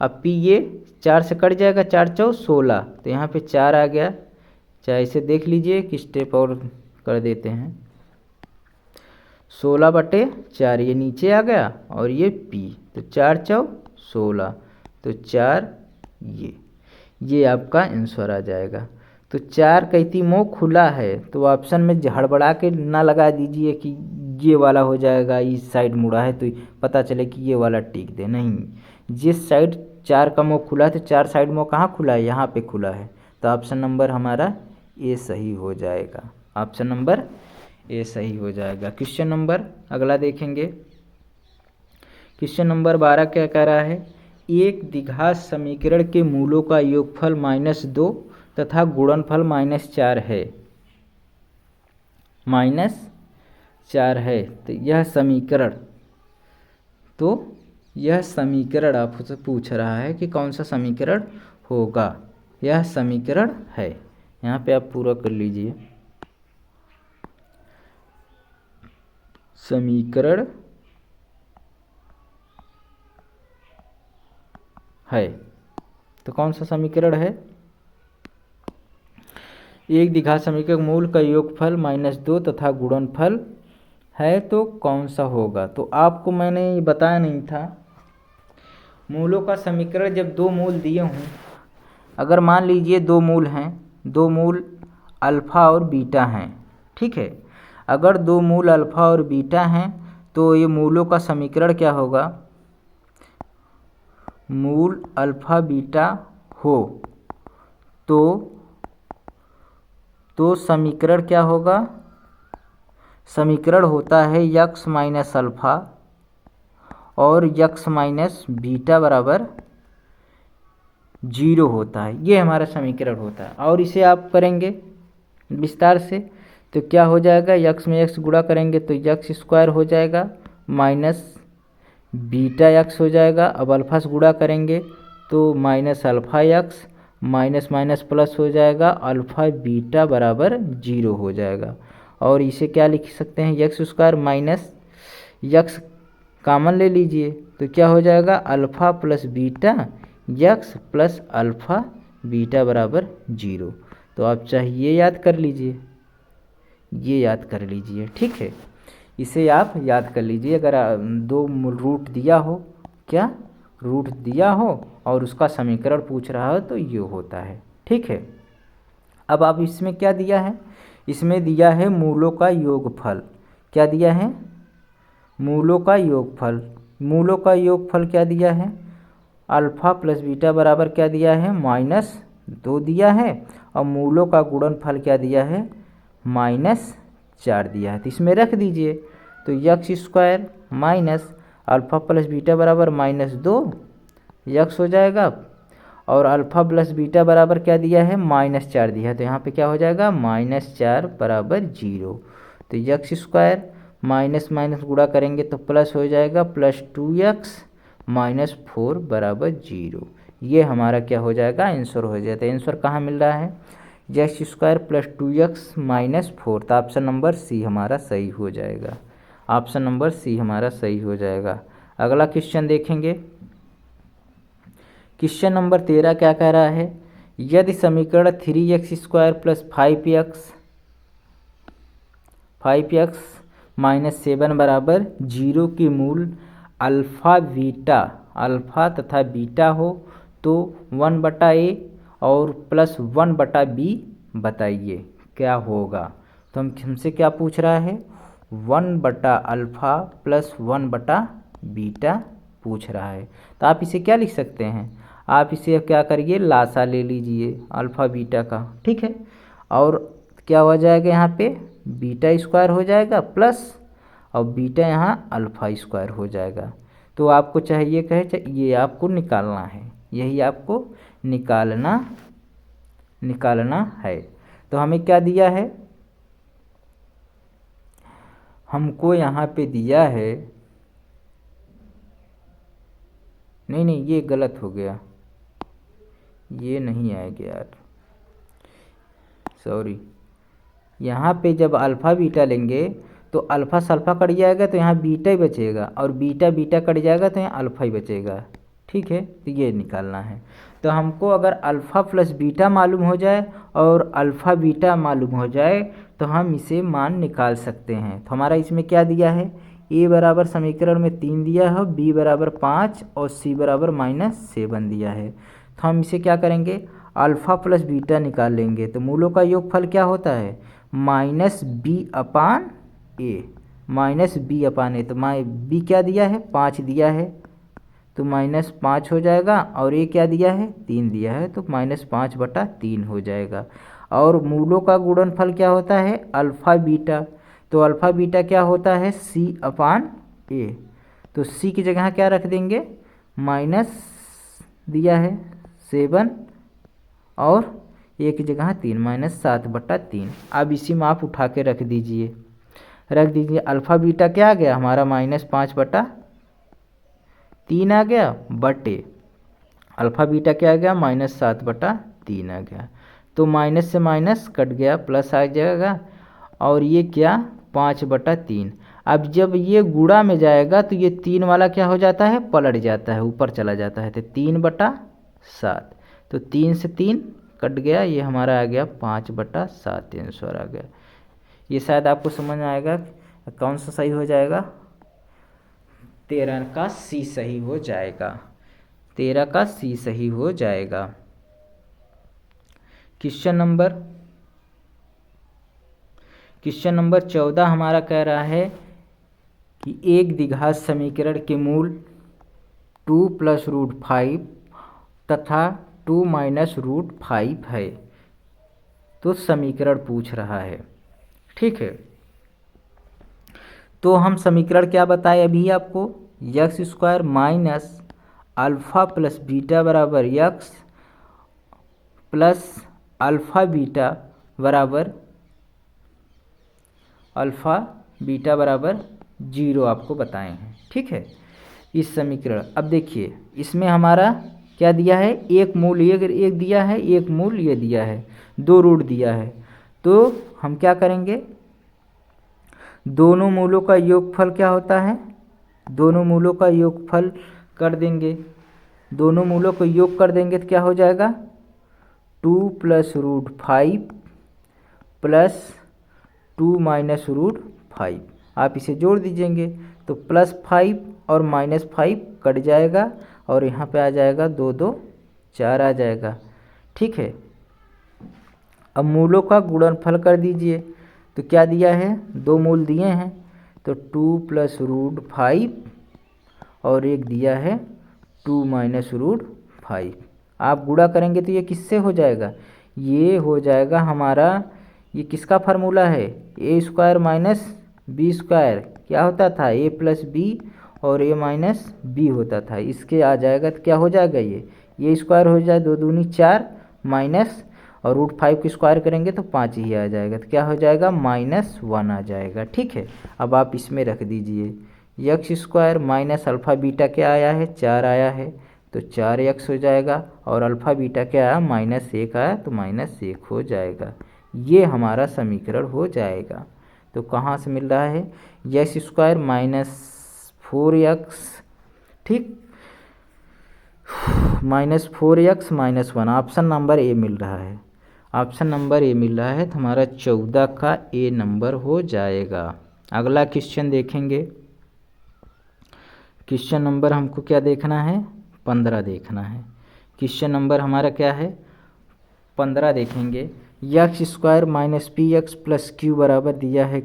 अब p ये 4 से कट जाएगा, 4 चौ 16। तो यहाँ पे 4 आ गया। चाहे इसे देख लीजिए कि स्टेप और कर देते हैं। 16/4 ये नीचे आ गया और ये p, तो 4 चौ 16, तो 4 ये आपका आंसर आ जाएगा। तो 4 कैती मुँह खुला है, तो ऑप्शन में हड़बड़ा के ना लगा दीजिए कि ये वाला हो जाएगा, इस साइड मुड़ा है तो पता चले कि ये वाला टिक दे। नहीं, जिस साइड 4 का मुँह खुला है तो 4 साइड मुँह कहाँ खुला है? यहाँ पे खुला है। तो ऑप्शन नंबर हमारा ए सही हो जाएगा। ऑप्शन नंबर ए सही हो जाएगा। क्वेश्चन नंबर अगला देखेंगे। क्वेश्चन नंबर 12 क्या कह रहा है? एक द्विघात समीकरण के मूलों का योगफल -2 तथा गुणनफल -4 है। -4 है। तो यह समीकरण आपसे पूछ रहा है कि कौन सा समीकरण होगा। यह समीकरण है। यहाँ पे आप पूरा कर लीजिए। समीकरण है। तो कौन सा समीकरण है? एक द्विघात समीकरण मूल का योगफल -2 तथा गुणनफल है तो कौन सा होगा। तो आपको मैंने ये बताया नहीं था, मूलों का समीकरण जब दो मूल दिए हों, अगर मान लीजिए दो मूल हैं, दो मूल अल्फ़ा और बीटा हैं, ठीक है। अगर दो मूल अल्फ़ा और बीटा हैं तो ये मूलों का समीकरण क्या होगा, मूल अल्फ़ा बीटा हो तो समीकरण क्या होगा, समीकरण होता है यक्स माइनस अल्फ़ा और यक्स माइनस बीटा बराबर 0 होता है। ये हमारा समीकरण होता है। और इसे आप करेंगे विस्तार से तो क्या हो जाएगा, यक्स में एक्स गुणा करेंगे तो यक्स स्क्वायर हो जाएगा माइनस बीटा यक्स हो जाएगा। अब अल्फ़ा से गुणा करेंगे तो minus alpha x minus minus plus हो जाएगा, अल्फ़ा बीटा बराबर 0 हो जाएगा। और इसे क्या लिख सकते हैं, x square minus x common ले लीजिए तो क्या हो जाएगा, alpha plus beta x plus alpha beta बराबर 0। तो आप चाहिए याद कर लीजिए, ये याद कर लीजिए, ठीक है। इसे आप याद कर लीजिए। अगर दो रूट दिया हो, क्या रूट दिया हो और उसका समीकरण पूछ रहा हो तो ये होता है, ठीक है। अब आप इसमें क्या दिया है, इसमें दिया है मूलों का योगफल। क्या दिया है, मूलों का योगफल। मूलों का योगफल क्या दिया है, अल्फ़ा प्लस बीटा बराबर क्या दिया है, -2 दिया है। और मूलों का गुणनफल क्या दिया है, -4 दिया है। तो इसमें रख दीजिए तो x square minus alpha plus beta बराबर -2 यक्स हो जाएगा। और अल्फ़ा प्लस बीटा बराबर क्या दिया है, -4 दिया है। तो यहाँ पे क्या हो जाएगा, -4 बराबर 0। तो यक्स स्क्वायर माइनस माइनस गुणा करेंगे तो प्लस हो जाएगा +2x -4 बराबर 0। ये हमारा क्या हो जाएगा, आंसर हो जाता है। आंसर कहाँ मिल रहा है, यक्स स्क्वायर +2x -4। तो ऑप्शन नंबर सी हमारा सही हो जाएगा। ऑप्शन नंबर सी हमारा सही हो जाएगा। अगला क्वेश्चन देखेंगे। क्वेश्चन नंबर 13 क्या कह रहा है, यदि समीकरण 3x² + 5x -7 बराबर 0 की मूल अल्फ़ा अल्फ़ा तथा बीटा हो तो 1/a और +1/b बताइए क्या होगा। तो हमसे क्या पूछ रहा है, 1/अल्फ़ा +1/बीटा पूछ रहा है। तो आप इसे क्या लिख सकते हैं, आप इसे क्या करिए, लासा ले लीजिए अल्फ़ा बीटा का, ठीक है। और क्या हो जाएगा, यहाँ पे बीटा स्क्वायर हो जाएगा प्लस और बीटा यहाँ अल्फ़ा स्क्वायर हो जाएगा। तो आपको चाहिए कहे ये आपको निकालना है, यही आपको निकालना है। तो हमें क्या दिया है, हमको यहाँ पे दिया है, नहीं ये गलत हो गया, ये नहीं आएगा यार, सॉरी। यहाँ पे जब अल्फ़ा बीटा लेंगे तो अल्फ़ा से अल्फ़ा कट जाएगा तो यहाँ बीटा ही बचेगा और बीटा बीटा कट जाएगा तो यहाँ अल्फ़ा ही बचेगा, ठीक है। तो ये निकालना है। तो हमको अगर अल्फ़ा प्लस बीटा मालूम हो जाए और अल्फ़ा बीटा मालूम हो जाए तो हम इसे मान निकाल सकते हैं। तो हमारा इसमें क्या दिया है, ए बराबर समीकरण में 3 दिया है, बी बराबर 5 और सी बराबर -7 दिया है। तो हम इसे क्या करेंगे, अल्फ़ा प्लस बीटा निकाल लेंगे। तो मूलों का योगफल क्या होता है, -b/a -b/a। तो b क्या दिया है, 5 दिया है तो -5 हो जाएगा। और a क्या दिया है, 3 दिया है तो -5/3 हो जाएगा। और मूलों का गुणनफल क्या होता है, अल्फ़ा बीटा। तो अल्फ़ा बीटा क्या होता है, c/a। तो c की जगह क्या रख देंगे, माइनस दिया है 7 और a की जगह 3 -7/3। अब इसी में आप उठा के रख दीजिए अल्फ़ा बीटा क्या आ गया हमारा, -5/3 आ गया बटे अल्फ़ा बीटा क्या आ गया, -7/3 आ गया। तो माइनस से माइनस कट गया, प्लस आ जाएगा और ये क्या 5/3। अब जब ये गुणा में जाएगा तो ये 3 वाला क्या हो जाता है, पलट जाता है, ऊपर चला जाता है। तो 3/7, तो 3 से 3 कट गया, ये हमारा आ गया 5/7 आंसर आ गया। ये शायद आपको समझ में आएगा कौन सा सही हो जाएगा? 13 का सी सही हो जाएगा। 13 का सी सही हो जाएगा। क्वेश्चन नंबर 14 हमारा कह रहा है कि एक द्विघात समीकरण के मूल 2 + √5 तथा 2 - √5 है। तो समीकरण पूछ रहा है, ठीक है। तो हम समीकरण क्या बताए अभी आपको? x² minus alpha plus beta बराबर x प्लस अल्फ़ा बीटा बराबर 0 आपको बताए हैं, ठीक है। इस समीकरण, अब देखिए इसमें हमारा क्या दिया है? एक मूल एक दिया है, एक मूल ये दिया है, 2 रूट दिया है। तो हम क्या करेंगे? दोनों मूलों का योगफल क्या होता है? दोनों मूलों का योगफल कर देंगे। दोनों मूलों को योग कर देंगे तो क्या हो जाएगा? 2 + √5 प्लस 2 - √5। आप इसे जोड़ दीजिएंगे तो +5 और -5 कट जाएगा और यहाँ पे आ जाएगा 2 2 4 आ जाएगा, ठीक है। अब मूलों का गुणनफल कर दीजिए तो क्या दिया है? 2 मूल दिए हैं तो 2 + √5 और एक दिया है 2 - √5। आप गुणा करेंगे तो ये किससे हो जाएगा? ये हो जाएगा हमारा, ये किसका फार्मूला है? a² माइनस b² क्या होता था? a + b और a - b होता था। इसके आ जाएगा तो क्या हो जाएगा? ये स्क्वायर हो जाए, 2 दूनी 4 माइनस और √5 की स्क्वायर करेंगे तो 5 ही आ जाएगा। तो क्या हो जाएगा? -1 आ जाएगा, ठीक है। अब आप इसमें रख दीजिए x² माइनस अल्फ़ा बीटा क्या आया है? 4 आया है तो 4x हो जाएगा और अल्फ़ा बीटा क्या आया? -1 आया तो -1 हो जाएगा। ये हमारा समीकरण हो जाएगा। तो कहाँ से मिल रहा है? x² माइनस 4x, ठीक, -4x - 1, ऑप्शन नंबर ए मिल रहा है। ऑप्शन नंबर ए मिल रहा है तो हमारा 14 का ए नंबर हो जाएगा। अगला क्वेश्चन देखेंगे। क्वेश्चन नंबर हमको क्या देखना है? 15 देखना है। क्वेश्चन नंबर हमारा क्या है? 15 देखेंगे। x² minus px plus q बराबर दिया है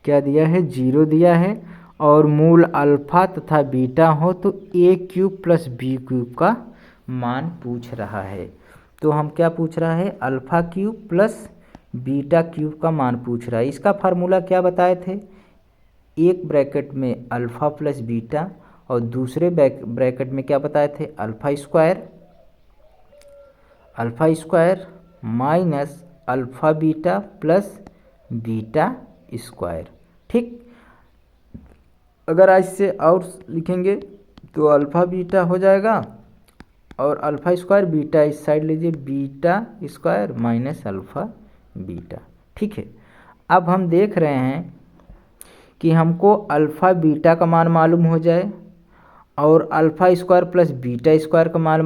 क्या दिया है? 0 दिया है और मूल अल्फ़ा तथा बीटा हो तो a³ प्लस b³ का मान पूछ रहा है। तो हम क्या पूछ रहा है? α³ प्लस β³ का मान पूछ रहा है। इसका फार्मूला क्या बताए थे? एक ब्रैकेट में अल्फ़ा प्लस बीटा और दूसरे ब्रैकेट में क्या बताए थे? Alpha square minus alpha beta plus β², ठीक। अगर आज से और लिखेंगे तो अल्फ़ा बीटा हो जाएगा और α² बीटा इस साइड लीजिए, β² माइनस अल्फ़ा बीटा, ठीक है। अब हम देख रहे हैं कि हमको अल्फ़ा बीटा का मान मालूम हो जाए और α² प्लस β² का मान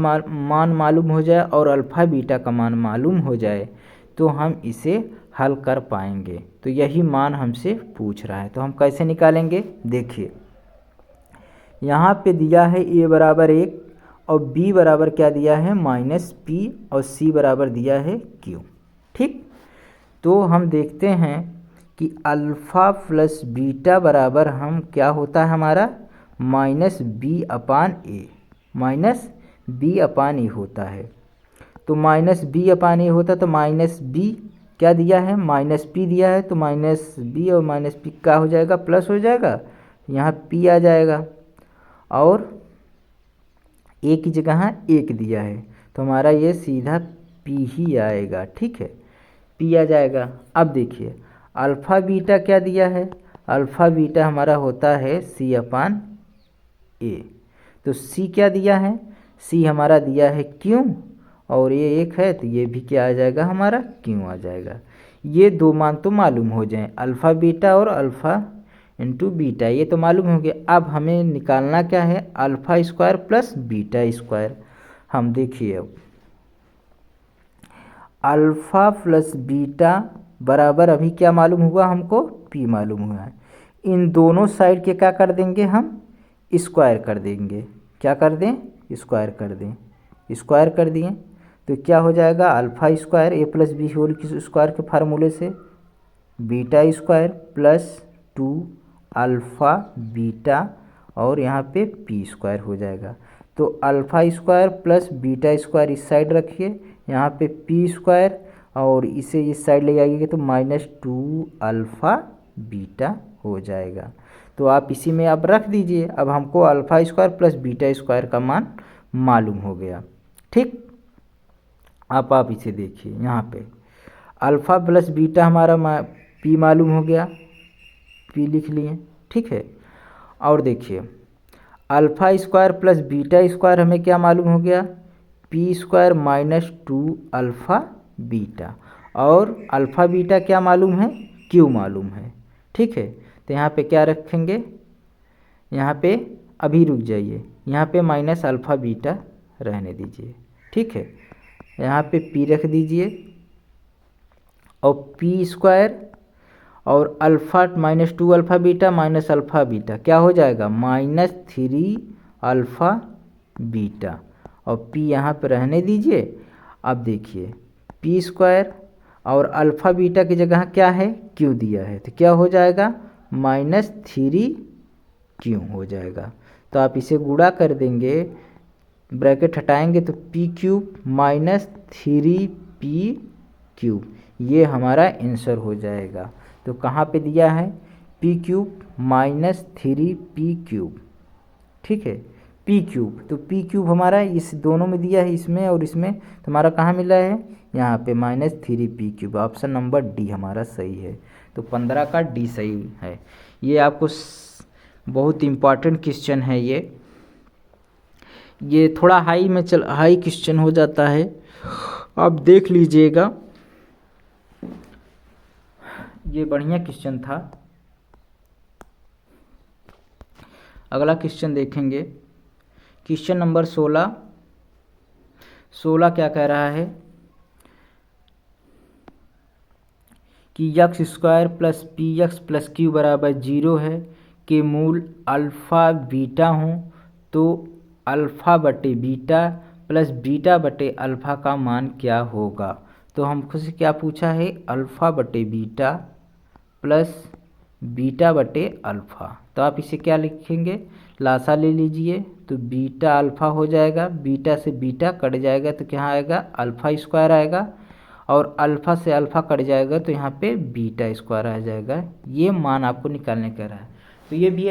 मालूम हो जाए और अल्फ़ा बीटा का मान मालूम हो जाए तो हम इसे हल कर पाएंगे। तो यही मान हमसे पूछ रहा है। तो हम कैसे निकालेंगे? देखिए यहाँ पे दिया है a बराबर 1 और b बराबर क्या दिया है? -p और c बराबर दिया है q, ठीक। तो हम देखते हैं कि अल्फ़ा प्लस बीटा बराबर हम क्या होता है हमारा? -b/a होता है। तो -b/a होता तो -b क्या दिया है? -p दिया है तो -b और -p क्या हो जाएगा? प्लस हो जाएगा, यहाँ p आ जाएगा और a की जगह 1 दिया है तो हमारा ये सीधा p ही आएगा, ठीक है, p आ जाएगा। अब देखिए अल्फ़ा बीटा क्या दिया है? अल्फ़ा बीटा हमारा होता है c/a। तो c क्या दिया है? c हमारा दिया है q और ये 1 है तो ये भी क्या आ जाएगा? हमारा q आ जाएगा। ये दो मान तो मालूम हो जाए, अल्फ़ा बीटा और अल्फ़ा इंटू बीटा, ये तो मालूम हो गया। अब हमें निकालना क्या है? α² प्लस β²। हम देखिए अब अल्फ़ा प्लस बीटा बराबर अभी क्या मालूम हुआ हमको, p मालूम हुआ है। इन दोनों साइड के क्या कर देंगे हम, स्क्वायर कर देंगे। क्या कर दें, स्क्वायर कर दें। स्क्वायर कर दिए तो क्या हो जाएगा, अल्फ़ा स्क्वायर ए प्लस बी होल की स्क्वायर के फार्मूले से beta square plus 2 alpha beta और यहाँ पे पी स्क्वायर हो जाएगा। तो alpha square plus beta square इस साइड रखिए, यहाँ पे पी स्क्वायर और इसे इस साइड ले जाइएगा तो -2 अल्फ़ा बीटा हो जाएगा। तो आप इसी में आप रख दीजिए। अब हमको alpha square plus beta square का मान मालूम हो गया। ठीक, आप इसे देखिए, यहाँ पे अल्फ़ा प्लस बीटा हमारा पी मालूम हो गया, पी लिख लिए। ठीक है, और देखिए alpha square plus beta square हमें क्या मालूम हो गया, पी स्क्वायर -2 अल्फ़ा बीटा, और अल्फ़ा बीटा क्या मालूम है, क्यू मालूम है। ठीक है, तो यहाँ पे क्या रखेंगे, यहाँ पे अभी रुक जाइए, यहाँ पे माइनस अल्फ़ा बीटा रहने दीजिए। ठीक है, यहाँ पे पी रख दीजिए और पी स्क्वायर और alpha -2 alpha beta minus alpha beta क्या हो जाएगा, -3 अल्फ़ा बीटा, और p यहाँ पे रहने दीजिए। अब देखिए पी स्क्वायर और अल्फ़ा बीटा की जगह क्या है, q दिया है, तो क्या हो जाएगा, -3 q हो जाएगा। तो आप इसे गुणा कर देंगे, ब्रैकेट हटाएंगे तो पी क्यूब -3p क्यूब, ये हमारा आंसर हो जाएगा। तो कहाँ पे दिया है, पी क्यूब -3p क्यूब। ठीक है, पी क्यूब, तो पी क्यूब हमारा इस दोनों में दिया है, इसमें और इसमें, तो हमारा कहाँ मिला है, यहाँ पे -3p cube. Option number D हमारा सही है। तो 15 का डी सही है। ये आपको बहुत इम्पॉर्टेंट क्वेश्चन है। ये थोड़ा हाई क्वेश्चन हो जाता है, आप देख लीजिएगा। ये बढ़िया क्वेश्चन था। अगला क्वेश्चन देखेंगे, क्वेश्चन नंबर 16 क्या कह रहा है कि x square plus P x plus Q बराबर 0 है के मूल अल्फ़ा बीटा हों तो अल्फ़ा बटे बीटा प्लस बीटा बटे अल्फ़ा का मान क्या होगा। तो हमको से क्या पूछा है, अल्फ़ा बटे बीटा प्लस बीटा बटे अल्फ़ा। तो आप इसे क्या लिखेंगे, लासा ले लीजिए, तो बीटा अल्फ़ा हो जाएगा, बीटा से बीटा कट जाएगा तो क्या आएगा, अल्फ़ा स्क्वायर आएगा, और अल्फ़ा से अल्फ़ा कट जाएगा तो यहाँ पे बीटा स्क्वायर आ जाएगा। ये मान आपको निकालने का रहा है। तो ये भी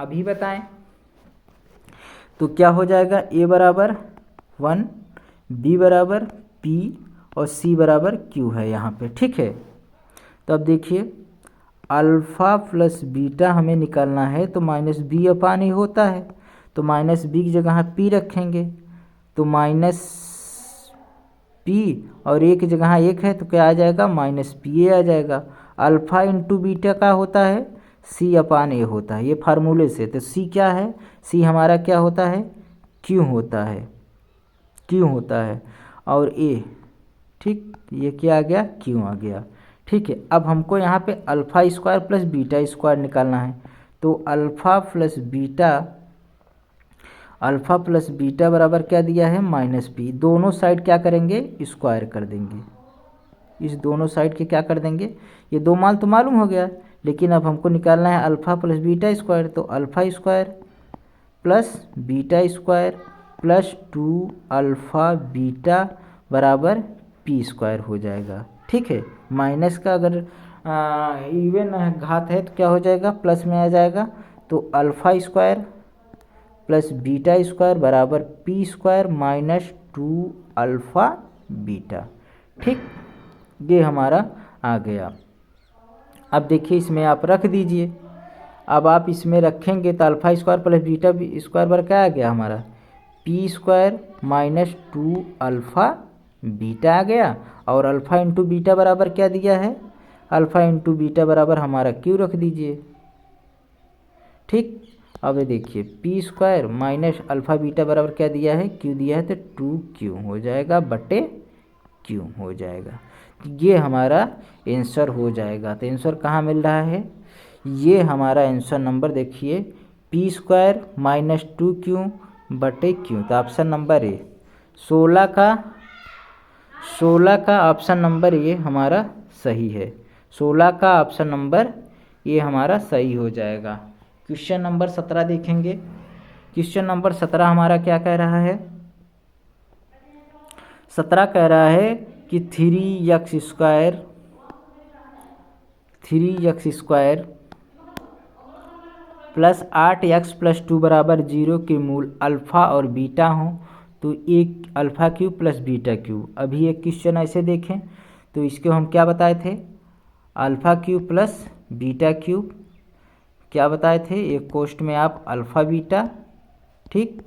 अभी बताएं तो क्या हो जाएगा, ए बराबर 1, बी बराबर p और c बराबर q है यहाँ पे। ठीक है, तो अब देखिए अल्फ़ा प्लस बीटा हमें निकालना है, तो -b अपान ए होता है, तो -b की जगह p रखेंगे, तो -p और a की जगह 1 है तो क्या आ जाएगा, -pa आ जाएगा। अल्फ़ा इंटू बीटा का होता है c अपान ए होता है, ये फार्मूले से। तो c क्या है, c हमारा क्या होता है, q होता है और a, ठीक, ये क्या आ गया, q आ गया। ठीक है, अब हमको यहाँ पे alpha square plus beta square निकालना है, तो अल्फ़ा प्लस बीटा बराबर क्या दिया है, -p। दोनों साइड क्या करेंगे, स्क्वायर कर देंगे, इस दोनों साइड के क्या कर देंगे, ये दो मान तो मालूम हो गया, लेकिन अब हमको निकालना है अल्फ़ा प्लस बीटा स्क्वायर, तो alpha square plus beta square plus 2 alpha beta बराबर p स्क्वायर हो जाएगा। ठीक है, माइनस का अगर इवन घात है तो क्या हो जाएगा, प्लस में आ जाएगा, तो alpha square plus beta square बराबर p स्क्वायर -2 अल्फ़ा बीटा। ठीक, ये हमारा आ गया। अब देखिए इसमें आप रख दीजिए, अब आप इसमें रखेंगे तो alpha square plus beta square बराबर क्या आ गया हमारा, p स्क्वायर -2 अल्फ़ा बीटा आ गया, और अल्फ़ा इंटू बीटा बराबर क्या दिया है, अल्फ़ा इंटू बीटा बराबर हमारा q रख दीजिए। ठीक, अब देखिए p square minus alpha beta बराबर क्या दिया है, q दिया है, तो 2q हो जाएगा बटे क्यू हो जाएगा। ये हमारा आंसर हो जाएगा। तो आंसर कहाँ मिल रहा है? ये हमारा आंसर नंबर देखिए p² - 2q बटे क्यू। तो ऑप्शन नंबर ए 16 का ऑप्शन नंबर ये हमारा सही है। 16 का ऑप्शन नंबर ये हमारा सही हो जाएगा। क्वेश्चन नंबर 17 देखेंगे। क्वेश्चन नंबर 17 हमारा क्या कह रहा है? 17 कह रहा है कि 3x² प्लस 8x + 2 = 0 के मूल अल्फ़ा और बीटा हों तो एक alpha cube plus beta cube. अभी एक क्वेश्चन ऐसे देखें तो इसको हम क्या बताए थे? Alpha cube plus beta cube क्या बताए थे? एक कोष्ठ में आप अल्फ़ा बीटा, ठीक,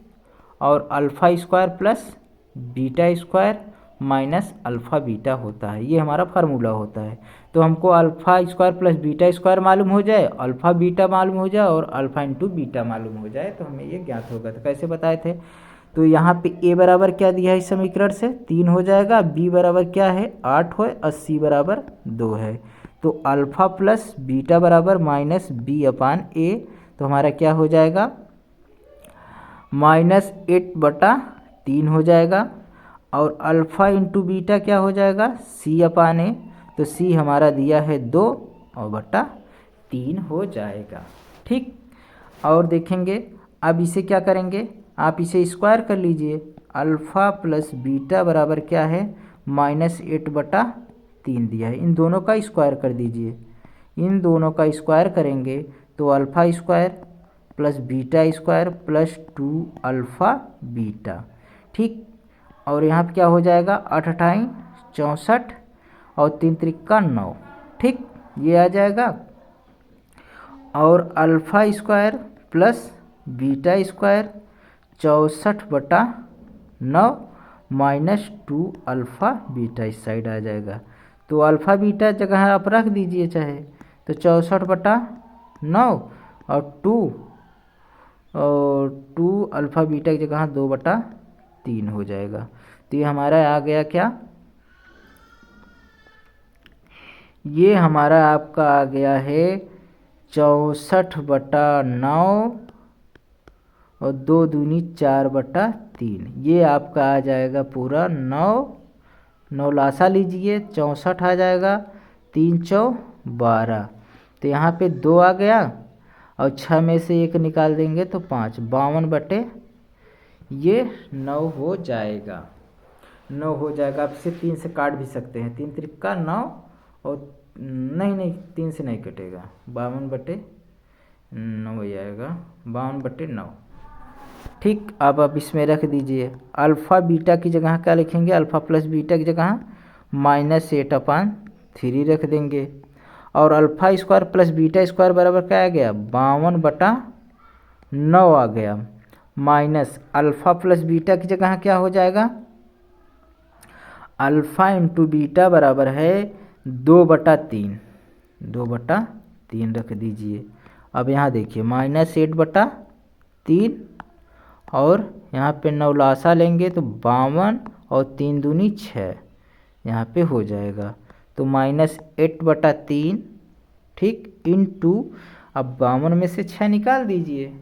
और अल्फ़ा² प्लस बीटा² माइनस अल्फ़ा बीटा होता है। ये हमारा फार्मूला होता है। तो हमको अल्फ़ा² प्लस बीटा² मालूम हो जाए, अल्फ़ा बीटा मालूम हो जाए और अल्फ़ा इंटू बीटा मालूम हो जाए तो हमें ये ज्ञात होगा। तो कैसे बताए थे? तो यहाँ पे a बराबर क्या दिया है इस समीकरण से? 3 हो जाएगा। b बराबर क्या है? 8 है और c बराबर 2 है। तो अल्फ़ा प्लस बीटा बराबर -b/a। तो हमारा क्या हो जाएगा? -8/3 हो जाएगा। और अल्फ़ा इंटू बीटा क्या हो जाएगा? c/a। तो c हमारा दिया है 2 और बटा 3 हो जाएगा, ठीक। और देखेंगे अब इसे क्या करेंगे? आप इसे स्क्वायर कर लीजिए। अल्फ़ा प्लस बीटा बराबर क्या है? -8/3 दिया है। इन दोनों का स्क्वायर कर दीजिए। इन दोनों का स्क्वायर करेंगे तो अल्फ़ा² प्लस बीटा² प्लस 2 अल्फ़ा बीटा, ठीक। और यहाँ पे क्या हो जाएगा? 8 × 8 = 64 और 3 × 3 = 9, ठीक, ये आ जाएगा। और अल्फ़ा² प्लस बीटा² 64/9 माइनस 2 अल्फ़ा बीटा इस साइड आ जाएगा। तो अल्फ़ा बीटा जगह आप रख दीजिए चाहे, तो 64/9 और 2 अल्फ़ा बीटा की जगह 2/3 हो जाएगा। तो ये हमारा आ गया क्या? ये हमारा आपका आ गया है 64/9 और 2 दूनी 4/3। ये आपका आ जाएगा पूरा 9 लासा लीजिए, 64 आ जाएगा, 3 × 4 = 12। तो यहाँ पे 2 आ गया और 6 में से 1 निकाल देंगे तो 5, 52 ये 9 हो जाएगा। 9 हो जाएगा। आप इसे 3 से काट भी सकते हैं। 3 × 3 = 9 और नहीं 3 से नहीं कटेगा, 52/9 हो जाएगा, 52/9, ठीक। अब आप इसमें रख दीजिए अल्फ़ा बीटा की जगह क्या लिखेंगे? अल्फ़ा प्लस बीटा की जगह -8/3 रख देंगे। और अल्फ़ा² प्लस बीटा² बराबर क्या आ गया? 52/9 आ गया। माइनस अल्फ़ा प्लस बीटा की जगह क्या हो जाएगा? अल्फ़ा इंटू बीटा बराबर है 2/3, 2/3 रख दीजिए। अब यहाँ देखिए -8/3 और यहाँ पे 9 लासा लेंगे तो 52 और 3 दूनी 6 यहाँ पे हो जाएगा। तो -8/3, ठीक, इंटू अब 52 में से 6 निकाल दीजिए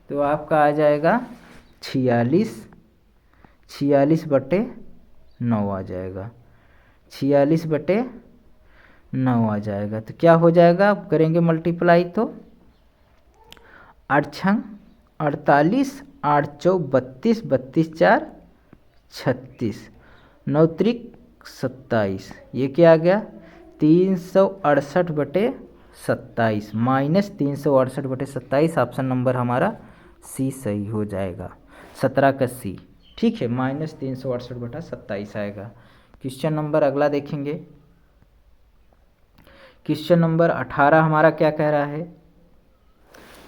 तो आपका आ जाएगा 46/9 आ जाएगा, 46/9 आ जाएगा। तो क्या हो जाएगा? आप करेंगे मल्टीप्लाई तो 8 × 48, 8 × 4 = 32, 32 × 4 = 36, 9 × 3 = 27। ये क्या आ गया? 368/27 माइनस 368/27। ऑप्शन नंबर हमारा सी सही हो जाएगा, 17 का सी, ठीक है, -368/27 आएगा। क्वेश्चन नंबर अगला देखेंगे। क्वेश्चन नंबर 18 हमारा क्या कह रहा है?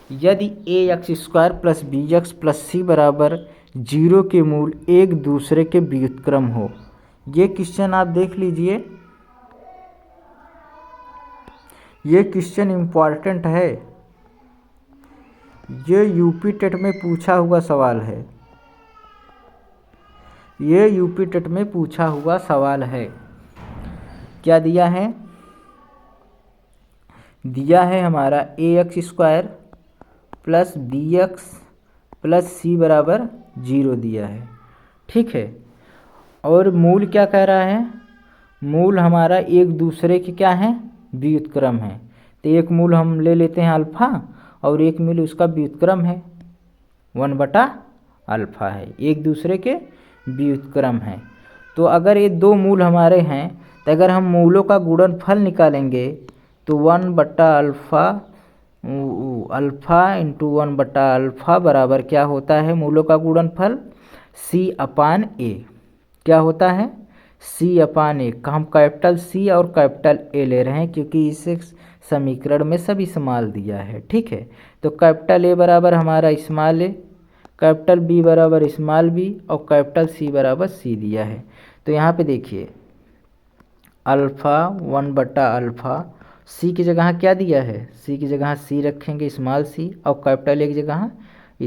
यदि ax² plus bx plus c बराबर 0 के मूल एक दूसरे के व्युत्क्रम हो। ये क्वेश्चन आप देख लीजिए, ये क्वेश्चन इम्पॉर्टेंट है। ये यूपी टेट में पूछा हुआ सवाल है। ये यूपी टेट में पूछा हुआ सवाल है। क्या दिया है? दिया है हमारा ax² plus bx plus c बराबर 0 दिया है। ठीक है, और मूल क्या कह रहा है? मूल हमारा एक दूसरे के क्या है? व्युत्क्रम है। तो एक मूल हम ले लेते हैं अल्फ़ा और एक मूल उसका व्युत्क्रम है 1/अल्फ़ा है, एक दूसरे के व्युत्क्रम है। तो अगर ये दो मूल हमारे हैं तो अगर हम मूलों का गुणनफल निकालेंगे तो 1/अल्फ़ा अल्फ़ा इंटू 1/अल्फ़ा बराबर क्या होता है? मूलों का गुणनफल C/A। क्या होता है? C/A। हम कैपिटल C और कैपिटल A ले रहे हैं क्योंकि इस समीकरण में सब इस्तेमाल दिया है। ठीक है, तो कैपिटल A बराबर हमारा स्मॉल a, कैपिटल B बराबर स्मॉल b और कैपिटल C बराबर C दिया है। तो यहाँ पे देखिए अल्फ़ा 1/अल्फ़ा, C की जगह क्या दिया है? C की जगह C रखेंगे स्मॉल c और कैपिटल A की जगह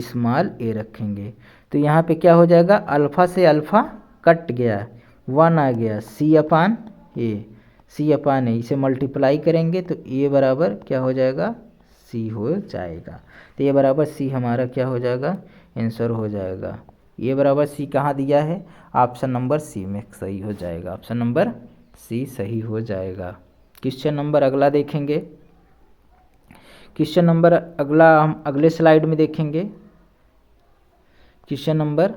स्मॉल a रखेंगे। तो यहाँ पे क्या हो जाएगा? अल्फ़ा से अल्फ़ा कट गया, 1 आ गया, C/A इसे मल्टीप्लाई करेंगे तो A बराबर क्या हो जाएगा? C हो जाएगा। तो A बराबर C हमारा क्या हो जाएगा? आंसर हो जाएगा। A बराबर C कहाँ दिया है? ऑप्शन नंबर C में सही हो जाएगा। ऑप्शन नंबर C सही हो जाएगा। क्वेश्चन नंबर अगला देखेंगे। क्वेश्चन नंबर अगला हम अगले स्लाइड में देखेंगे। क्वेश्चन नंबर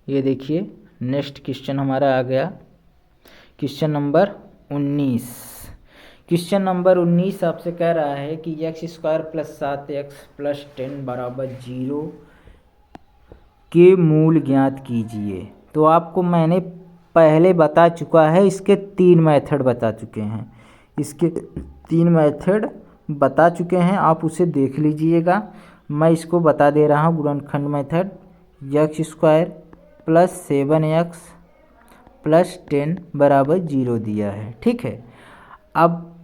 ये देखिए नेक्स्ट क्वेश्चन हमारा आ गया क्वेश्चन नंबर 19। क्वेश्चन नंबर 19 आपसे कह रहा है कि x² प्लस 7x प्लस 10 बराबर 0 के मूल ज्ञात कीजिए। तो आपको मैंने पहले बता चुका है, इसके 3 मेथड बता चुके हैं, इसके 3 मेथड बता चुके हैं, आप उसे देख लीजिएगा। मैं इसको बता दे रहा हूँ गुणनखंड method. x² plus 7x plus 10 बराबर 0 दिया है। ठीक है, अब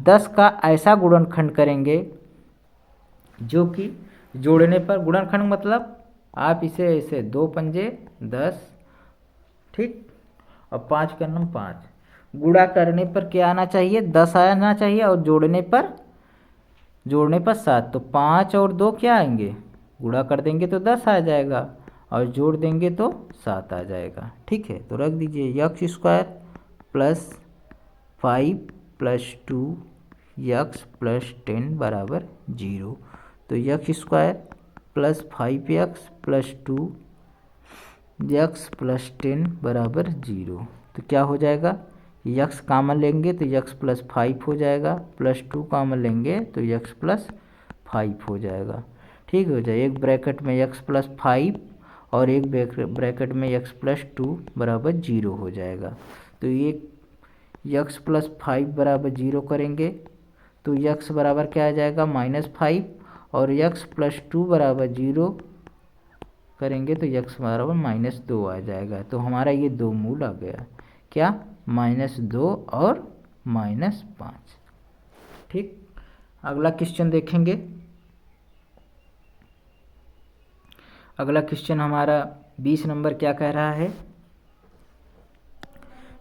10 का ऐसा गुणनखंड करेंगे जो कि जोड़ने पर, गुणनखंड मतलब आप इसे ऐसे 2 पंजे 10, ठीक, और 5 का नम 5, गुणा करने पर क्या आना चाहिए? 10 आना चाहिए और जोड़ने पर 7। तो 5 और 2 क्या आएंगे? गुणा कर देंगे तो 10 आ जाएगा और जोड़ देंगे तो 7 आ जाएगा। ठीक है, तो रख दीजिए x² plus 5 plus 2x plus 10 बराबर 0। तो x² plus 5x plus 2x plus 10 बराबर 0। तो क्या हो जाएगा? x कॉमन लेंगे तो x प्लस 5 हो जाएगा, प्लस 2 कॉमन लेंगे तो x प्लस 5 हो जाएगा। ठीक हो जाए, एक ब्रैकेट में x प्लस 5 और एक ब्रैकेट में x प्लस 2 बराबर 0 हो जाएगा। तो ये x प्लस 5 बराबर 0 करेंगे तो x बराबर क्या आ जाएगा? -5 और x प्लस 2 बराबर 0 करेंगे तो x बराबर -2 आ जाएगा। तो हमारा ये दो मूल आ गया, क्या? -2 और -5। ठीक, अगला क्वेश्चन देखेंगे। अगला क्वेश्चन हमारा 20 नंबर क्या कह रहा है?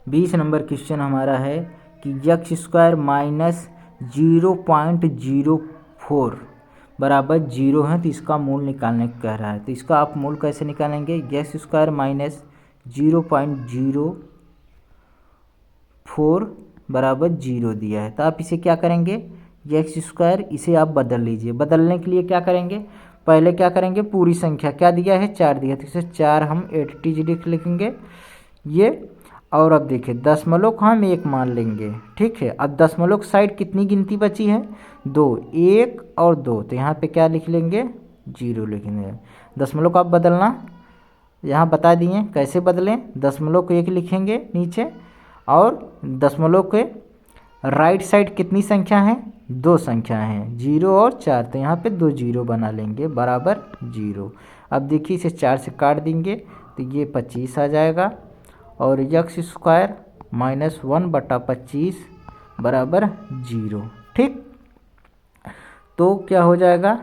20 नंबर क्वेश्चन हमारा है कि x² माइनस 0.04 बराबर 0 है, तो इसका मूल निकालने को कह रहा है। तो इसका आप मूल कैसे निकालेंगे? x² माइनस 0.04 बराबर 0 दिया है, तो आप इसे क्या करेंगे? x², इसे आप बदल लीजिए। बदलने के लिए क्या करेंगे? पहले क्या करेंगे? पूरी संख्या क्या दिया है? 4 दिया, तो इसे 4 हम 80 लिखेंगे ये। और अब देखिए दशमलव को हम 1 मान लेंगे। ठीक है, अब दशमलव की साइड कितनी गिनती बची है? 2, 1 और 2, तो यहाँ पे क्या लिख लेंगे? 0 लिखेंगे। दशमलव को आप बदलना यहाँ बता दिए कैसे बदलें। दशमलव को 1 लिखेंगे नीचे और दशमलव के राइट साइड कितनी संख्या है? 2 संख्या हैं, 0 और 4, तो यहाँ पे 2 0 बना लेंगे बराबर 0। अब देखिए इसे 4 से काट देंगे तो ये 25 आ जाएगा और x² -1/25 बराबर 0। ठीक, तो क्या हो जाएगा,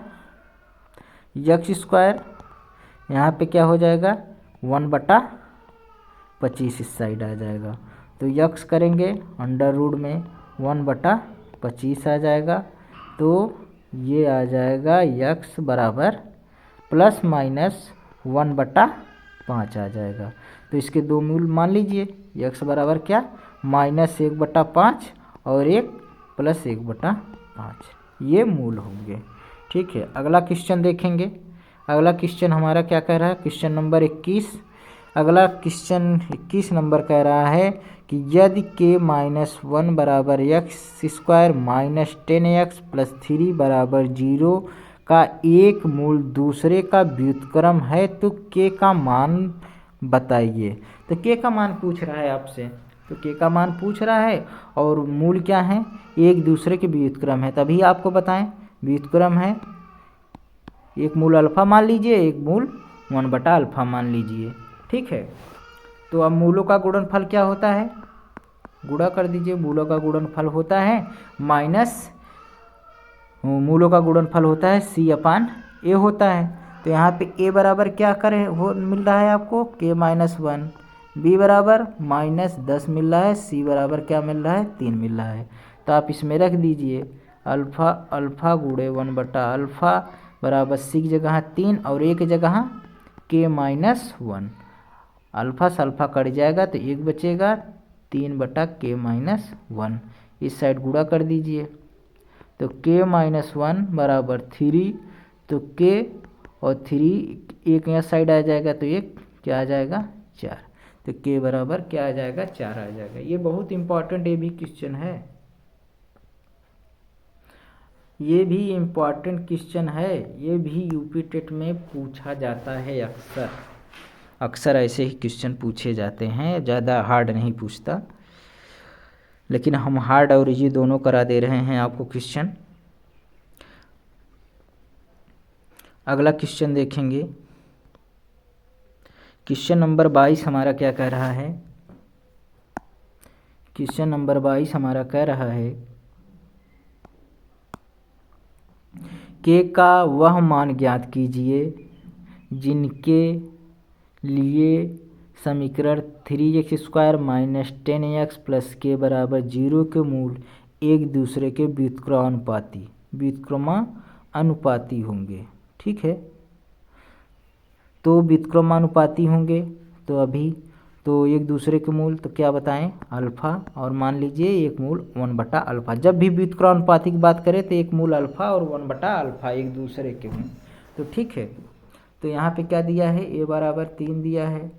यक्स स्क्वायर यहाँ पे क्या हो जाएगा 1/25 इस साइड आ जाएगा। तो यक्स करेंगे अंडर रूट में 1/25 आ जाएगा। तो ये आ जाएगा यक्स बराबर प्लस माइनस 1/5 आ जाएगा। तो इसके दो मूल मान लीजिए, यक्स बराबर क्या -1/5 और एक प्लस 1/5, ये मूल होंगे। ठीक है, अगला क्वेश्चन देखेंगे। अगला क्वेश्चन हमारा क्या कह रहा है, क्वेश्चन नंबर 21। अगला क्वेश्चन 21 नंबर कह रहा है कि यदि k-1 बराबर x² माइनस 10x प्लस 3 बराबर 0 का एक मूल दूसरे का व्युत्क्रम है तो k का मान बताइए। तो k का मान पूछ रहा है आपसे, तो k का मान पूछ रहा है और मूल क्या है, एक दूसरे के व्युत्क्रम है। तभी आपको बताएं व्युत्क्रम है, एक मूल अल्फा मान लीजिए, एक मूल 1/अल्फा मान लीजिए। ठीक है, तो अब मूलों का गुणनफल क्या होता है, गुणा कर दीजिए। मूलों का गुणनफल होता है मूलों का गुणनफल होता है c/a होता है। तो यहाँ पे a बराबर क्या करें हो मिल रहा है आपको k-1, b बराबर -10 मिल रहा है, c बराबर क्या मिल रहा है 3 मिल रहा है। तो आप इसमें रख दीजिए अल्फा गुणे 1/अल्फा बराबर c की जगह 3 और a की जगह k-1। अल्फा से अल्फा कट जाएगा तो 1 बचेगा, 3/k-1। इस साइड गुणा कर दीजिए तो k-1 बराबर 3, तो k और 3 एक यहाँ साइड आ जाएगा तो एक क्या आ जाएगा 4। तो k बराबर क्या आ जाएगा 4 आ जाएगा। ये बहुत इंपॉर्टेंट ये भी क्वेश्चन है, ये भी इम्पॉर्टेंट क्वेश्चन है, ये भी यूपी टेट में पूछा जाता है। अक्सर ऐसे ही क्वेश्चन पूछे जाते हैं, ज़्यादा हार्ड नहीं पूछता, लेकिन हम हार्ड और इजी दोनों करा दे रहे हैं आपको क्वेश्चन। अगला क्वेश्चन देखेंगे, क्वेश्चन नंबर 22 हमारा क्या कह रहा है, क्वेश्चन नंबर 22 हमारा कह रहा है k का वह मान ज्ञात कीजिए जिनके लिए समीकरण 3x² minus 10x plus k बराबर 0 के मूल एक दूसरे के व्युत्क्रमानुपाती होंगे। ठीक है, तो व्युत्क्रमानुपाती होंगे तो अभी तो एक दूसरे के मूल तो क्या बताएं अल्फ़ा, और मान लीजिए एक मूल 1/अल्फ़ा। जब भी व्युत्क्रमानुपाती की बात करें तो एक मूल अल्फ़ा और 1/अल्फ़ा एक दूसरे के मूल। तो ठीक है, तो यहाँ पे क्या दिया है, a बराबर 3 दिया है,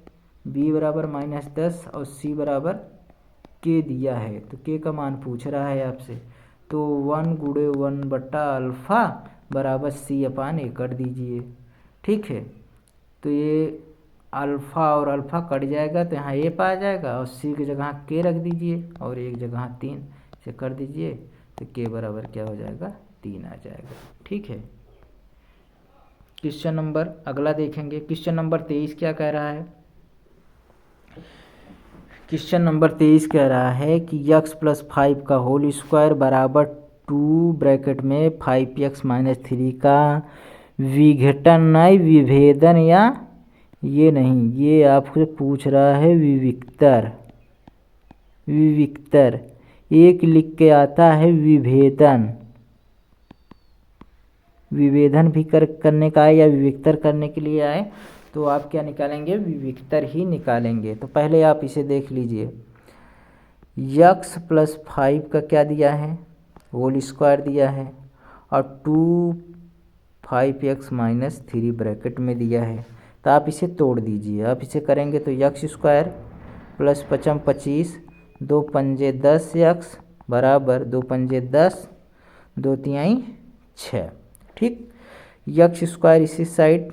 b बराबर -10 और c बराबर k दिया है। तो k का मान पूछ रहा है आपसे, तो 1 गुणे 1/अल्फ़ा बराबर c/a कर दीजिए। ठीक है, तो ये अल्फ़ा और अल्फ़ा कट जाएगा तो यहाँ a आ जाएगा और c की जगह k रख दीजिए और एक जगह 3 से कर दीजिए, तो k बराबर क्या हो जाएगा 3 आ जाएगा। ठीक है, क्वेश्चन नंबर अगला देखेंगे। क्वेश्चन नंबर 23 क्या कह रहा है, क्वेश्चन नंबर 23 कह रहा है कि x + 5 का होल स्क्वायर बराबर 2 ब्रैकेट में 5x - 3 का विघटन नहीं विभेदन, या ये नहीं, ये आपसे पूछ रहा है विविक्तर एक लिख के आता है विभेदन भी करने का है या विविक्तर करने के लिए आए तो आप क्या निकालेंगे विविक्तर ही निकालेंगे। तो पहले आप इसे देख लीजिए, x + 5 का क्या दिया है होल स्क्वायर दिया है और 2 5x - 3 ब्रैकेट में दिया है। तो आप इसे तोड़ दीजिए, आप इसे करेंगे तो x² + 5 25 2 पंजे 10x बराबर 2 पंजे 10 2 तिहाई 6। ठीक, x² इसी साइड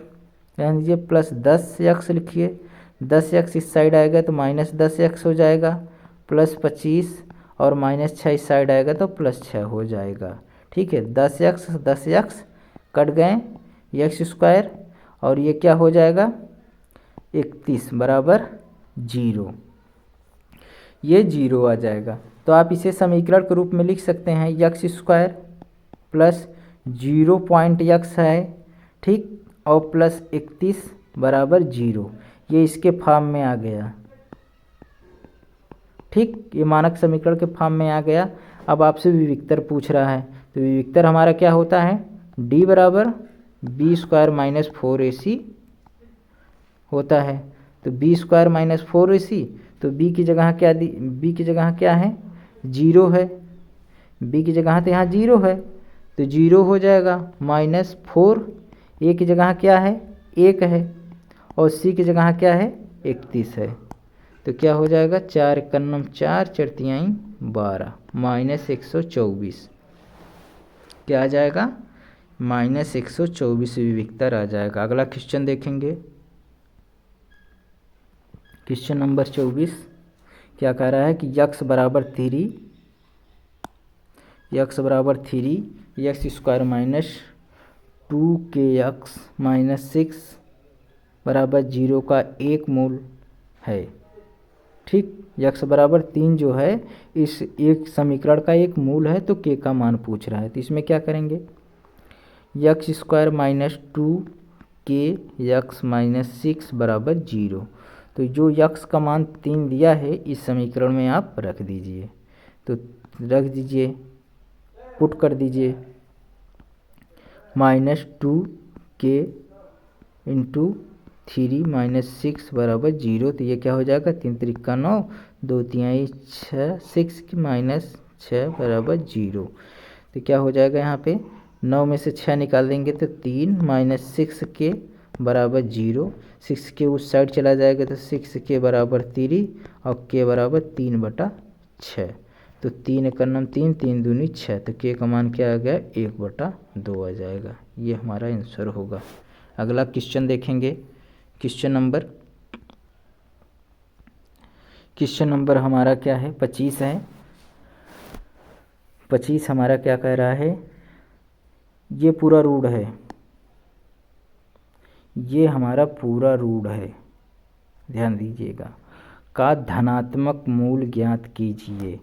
रहने दीजिए प्लस 10x लिखिए, 10x इस साइड आएगा तो -10x हो जाएगा, प्लस 25 और -6 इस साइड आएगा तो +6 हो जाएगा। ठीक है, 10x कट गए, x² और ये क्या हो जाएगा 31 बराबर 0, ये 0 आ जाएगा। तो आप इसे समीकरण के रूप में लिख सकते हैं x² + 0.x है, ठीक, और प्लस 31 बराबर 0, ये इसके फॉर्म में आ गया, ठीक, ये मानक समीकरण के फॉर्म में आ गया। अब आपसे विविक्तर पूछ रहा है, तो विविक्तर हमारा क्या होता है, d बराबर बी स्क्वायर माइनस 4ac होता है। तो बी स्क्वायर माइनस 4ac, तो b की जगह क्या b की जगह क्या है, 0 है, b की जगह तो यहाँ 0 है, तो 0 हो जाएगा, माइनस 4, a की जगह क्या है, 1 है, और c की जगह क्या है, 31 है। तो क्या हो जाएगा, 4 एकन्नम 4 चरतियाई 12 माइनस 124, क्या आ जाएगा, माइनस 124 विविक्तर आ जाएगा। अगला क्वेश्चन देखेंगे, क्वेश्चन नंबर 24 क्या कह रहा है कि x बराबर 3 x square minus 2kx minus 6 बराबर 0 का एक मूल है, ठीक, x बराबर 3 जो है इस एक समीकरण का एक मूल है, तो k का मान पूछ रहा है। तो इसमें क्या करेंगे, x square minus 2kx minus 6 बराबर 0, तो जो x का मान 3 दिया है इस समीकरण में आप रख दीजिए, तो रख दीजिए, पुट कर दीजिए, माइनस 2k इंटू 3 माइनस 6 बराबर 0, तो ये क्या हो जाएगा, 3 त्रिका 9, 2 तिहाई 6, 6 माइनस 6 बराबर 0, तो क्या हो जाएगा, यहाँ पे 9 में से 6 निकाल देंगे तो 3 माइनस 6 के बराबर 0, 6 के उस साइड चला जाएगा तो 6 के बराबर 3 और के बराबर 3/6, तो 3 एकन्नम 3, 3 दूनी 6, तो के का मान क्या आ गया, 1/2 आ जाएगा। ये हमारा आंसर होगा। अगला क्वेश्चन देखेंगे, क्वेश्चन नंबर हमारा क्या है, 25 है। 25 हमारा क्या कह रहा है, ये पूरा रूट है, ये हमारा पूरा रूट है, ध्यान दीजिएगा, का धनात्मक मूल ज्ञात कीजिए।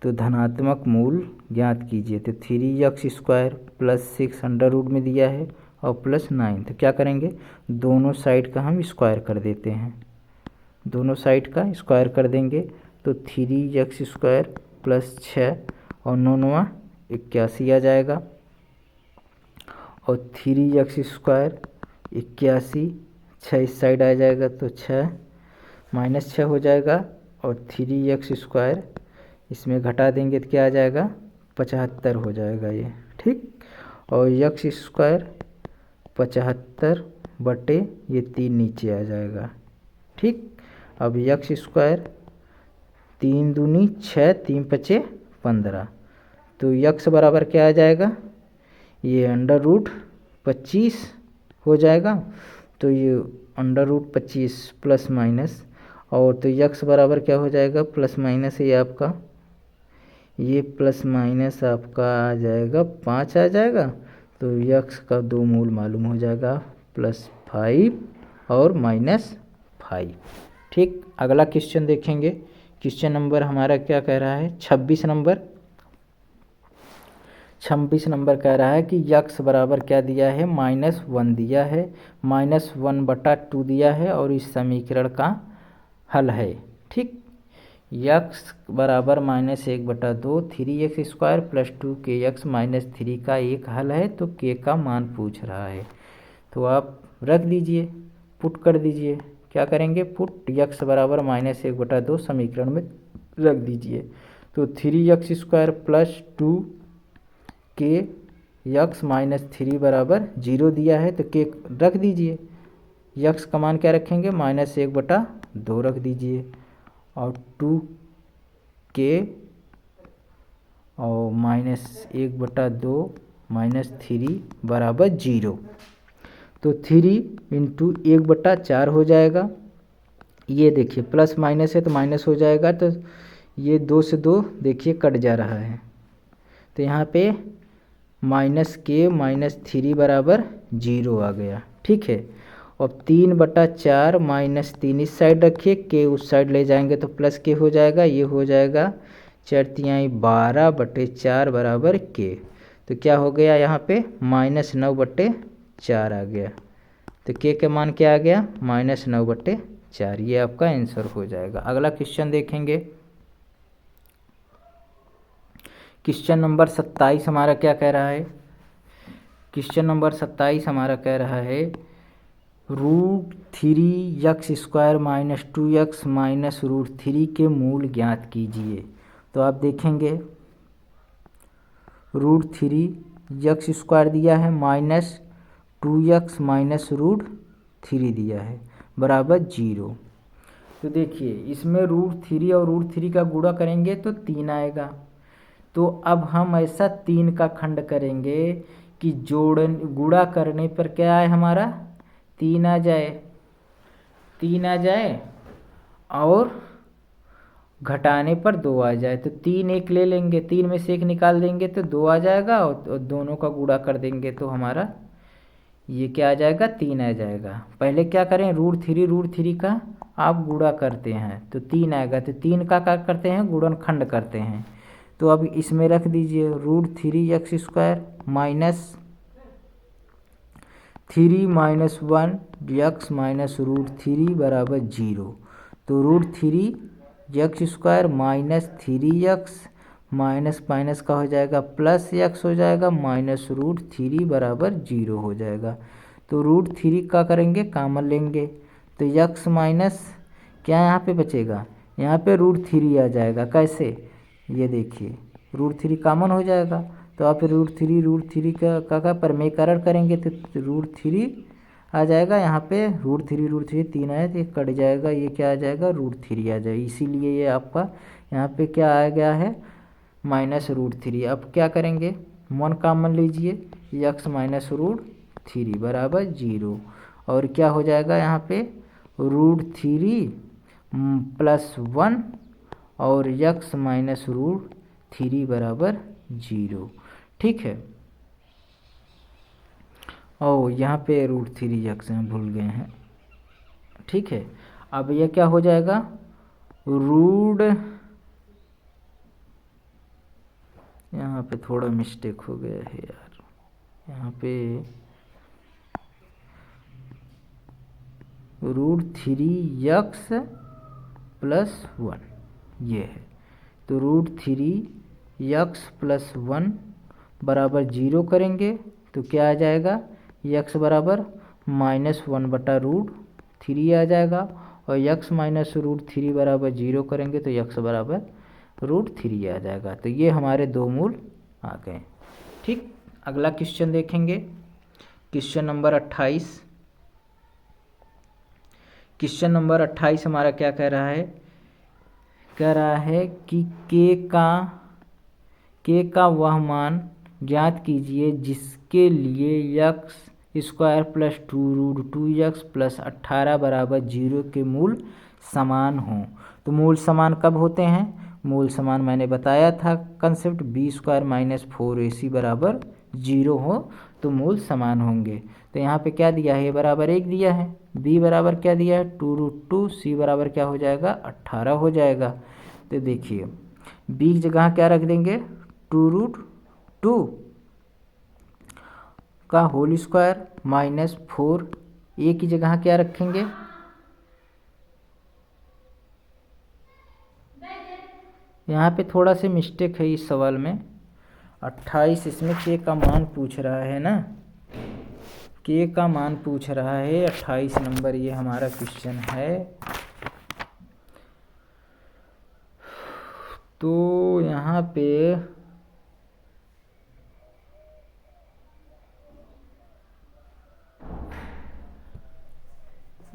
तो धनात्मक मूल ज्ञात कीजिए, तो 3x square plus 6 under root में दिया है और प्लस 9, तो क्या करेंगे, दोनों साइड का हम स्क्वायर कर देते हैं, दोनों साइड का स्क्वायर कर देंगे, तो 3x स्क्वायर प्लस 6 और 9 81 आ जाएगा, और 3x स्क्वायर 81, 6 इस साइड आ जाएगा तो 6 माइनस 6 हो जाएगा, और 3x स्क्वायर इसमें घटा देंगे तो क्या आ जाएगा, 75 हो जाएगा ये, ठीक, और x स्क्वायर 75 बटे ये 3 नीचे आ जाएगा, ठीक। अब x स्क्वायर 3 दूनी 6, 3 पचे 15, तो x बराबर क्या आ जाएगा, ये अंडर रूट 25 हो जाएगा, तो ये अंडर रूट 25 प्लस माइनस, और तो x बराबर क्या हो जाएगा, प्लस माइनस ये आपका, ये प्लस माइनस आपका आ जाएगा 5 आ जाएगा, तो x का 2 मूल मालूम हो जाएगा, +5 और -5, ठीक। अगला क्वेश्चन देखेंगे, क्वेश्चन नंबर हमारा क्या कह रहा है, 26 नंबर कह रहा है कि x बराबर क्या दिया है, -1 दिया है, -1/2 दिया है, और इस समीकरण का हल है, ठीक। x बराबर -1/2 3x square plus 2kx minus 3 का एक हल है, तो k का मान पूछ रहा है, तो आप रख दीजिए, पुट कर दीजिए, क्या करेंगे, पुट x बराबर -1/2 समीकरण में रख दीजिए, तो 3x square plus 2kx minus 3 बराबर 0 दिया है, तो k रख दीजिए, x का मान क्या रखेंगे, -1/2 रख दीजिए, और 2k और -1/2 -3 बराबर 0, तो 3 इंटू 1/4 हो जाएगा, ये देखिए प्लस माइनस है तो माइनस हो जाएगा, तो ये 2 से 2 देखिए कट जा रहा है, तो यहाँ पे -k -3 बराबर 0 आ गया, ठीक है। अब 3/4 -3 इस साइड रखिए, के उस साइड ले जाएंगे तो प्लस के हो जाएगा, ये हो जाएगा 4 तिहाई 12/4 बराबर के, तो क्या हो गया यहाँ पे -9/4 आ गया। तो के मान क्या आ गया -9/4। ये आपका आंसर हो जाएगा। अगला क्वेश्चन देखेंगे। क्वेश्चन नंबर 27 हमारा क्या कह रहा है। क्वेश्चन नंबर 27 हमारा कह रहा है √3x² - 2x - √3 के मूल ज्ञात कीजिए। तो आप देखेंगे √3x² दिया है -2x - √3 दिया है बराबर 0। तो देखिए इसमें √3 और √3 का गुणा करेंगे तो 3 आएगा। तो अब हम ऐसा 3 का खंड करेंगे कि गुणा करने पर क्या आए हमारा 3 आ जाए और घटाने पर 2 आ जाए। तो 3 एक ले लेंगे, 3 में से 1 निकाल देंगे तो 2 आ जाएगा और दोनों का गुणा कर देंगे तो हमारा ये क्या आ जाएगा 3 आ जाएगा। पहले क्या करें √3 का आप गुणा करते हैं तो 3 आएगा। तो 3 का क्या करते हैं गुणनखंड करते हैं। तो अब इसमें रख दीजिए √3x² - 3 - 1x - √3 बराबर 0। तो √3x² -3x माइनस माइनस का हो जाएगा प्लस x हो जाएगा -√3 बराबर 0 हो जाएगा। तो √3 का करेंगे कामन लेंगे तो x माइनस क्या यहाँ पे बचेगा, यहाँ पे √3 आ जाएगा। कैसे, ये देखिए √3 कामन हो जाएगा। तो आप √3 का परमेकरण करेंगे तो √3 आ जाएगा। यहाँ पे √3 3 आया तो कट जाएगा, ये क्या आ जाएगा √3 आ जाएगा। इसीलिए ये आपका यहाँ पे क्या आ गया है -√3। अब क्या करेंगे 1 कामन लीजिए x -√3 बराबर 0 और क्या हो जाएगा यहाँ पे √3 + 1 और x -√3 बराबर 0। ठीक है, और यहाँ पे √3x हम भूल गए हैं। ठीक है, अब यह क्या हो जाएगा यहाँ पे थोड़ा मिस्टेक हो गया है यार, यहाँ पे √3x + 1 ये है। तो √3x + 1 बराबर 0 करेंगे तो क्या आ जाएगा x बराबर -1/√3 आ जाएगा और x -√3 बराबर 0 करेंगे तो x बराबर √3 आ जाएगा। तो ये हमारे दो मूल आ गए। ठीक, अगला क्वेश्चन देखेंगे। Question number 28। क्वेश्चन नंबर 28 हमारा क्या कह रहा है, कह रहा है कि के का वह मान ज्ञात कीजिए जिसके लिए x² + 2√2x + 18 बराबर 0 के मूल समान हों। तो मूल समान कब होते हैं, मूल समान मैंने बताया था कंसेप्ट b² - 4ac बराबर 0 हो तो मूल समान होंगे। तो यहाँ पे क्या दिया है, a बराबर 1 दिया है, b बराबर क्या दिया है 2√2, c बराबर क्या हो जाएगा 18 हो जाएगा। तो देखिए b की जगह क्या रख देंगे 2√2 का होल स्क्वायर -4, a की जगह क्या रखेंगे, यहाँ पे थोड़ा सा मिस्टेक है इस सवाल में। 28 इसमें के का मान पूछ रहा है ना, के का मान पूछ रहा है 28 नंबर ये हमारा क्वेश्चन है। तो यहाँ पे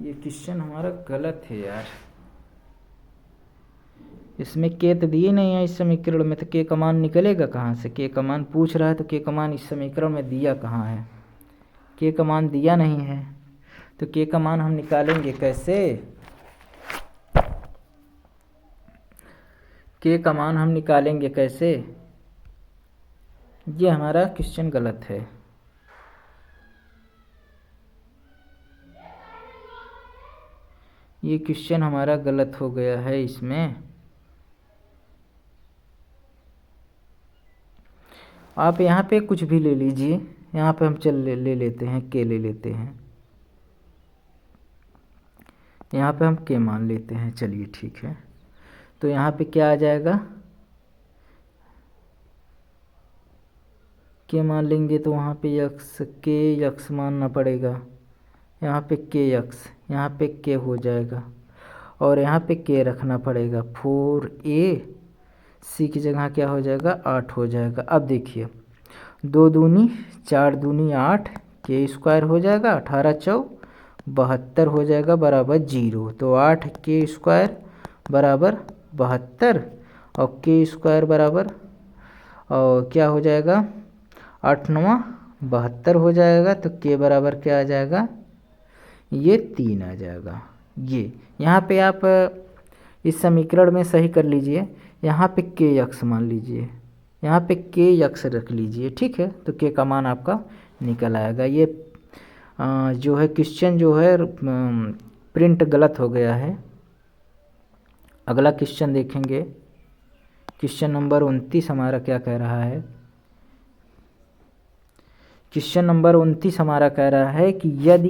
ये क्वेश्चन हमारा गलत है यार, इसमें के तो दिए नहीं है इस समीकरण में, तो के का मान निकलेगा कहाँ से, के का मान पूछ रहा है तो के का मान इस समीकरण में दिया कहाँ है, के का मान दिया नहीं है। तो के का मान हम निकालेंगे कैसे, के का मान हम निकालेंगे कैसे, ये हमारा क्वेश्चन गलत है। ये क्वेश्चन हमारा गलत हो गया है इसमें। आप यहाँ पे कुछ भी ले लीजिए, यहाँ पे हम ले लेते हैं के ले लेते हैं, यहाँ पे हम के मान लेते हैं। चलिए ठीक है, तो यहाँ पे क्या आ जाएगा, के मान लेंगे तो वहाँ पे यक्स के यक्स मानना पड़ेगा, यहाँ पे के यक्स, यहाँ पे के हो जाएगा और यहाँ पे के रखना पड़ेगा। 4a सी की जगह क्या हो जाएगा 8 हो जाएगा। अब देखिए 2 दूनी 4 दूनी 8, के स्क्वायर हो जाएगा, 18 चौ 72 हो जाएगा बराबर 0। तो 8 के स्क्वायर बराबर 72 और के स्क्वायर बराबर और क्या हो जाएगा 8 9 72 हो जाएगा। तो के बराबर क्या आ जाएगा, ये 3 आ जाएगा। ये यहाँ पे आप इस समीकरण में सही कर लीजिए, यहाँ पे के यक्स मान लीजिए, यहाँ पे के यक्स रख लीजिए, ठीक है। तो के का मान आपका निकल आएगा। ये जो है क्वेश्चन जो है प्रिंट गलत हो गया है। अगला क्वेश्चन देखेंगे, क्वेश्चन नंबर 29 हमारा क्या कह रहा है। क्वेश्चन नंबर 29 हमारा कह रहा है कि यदि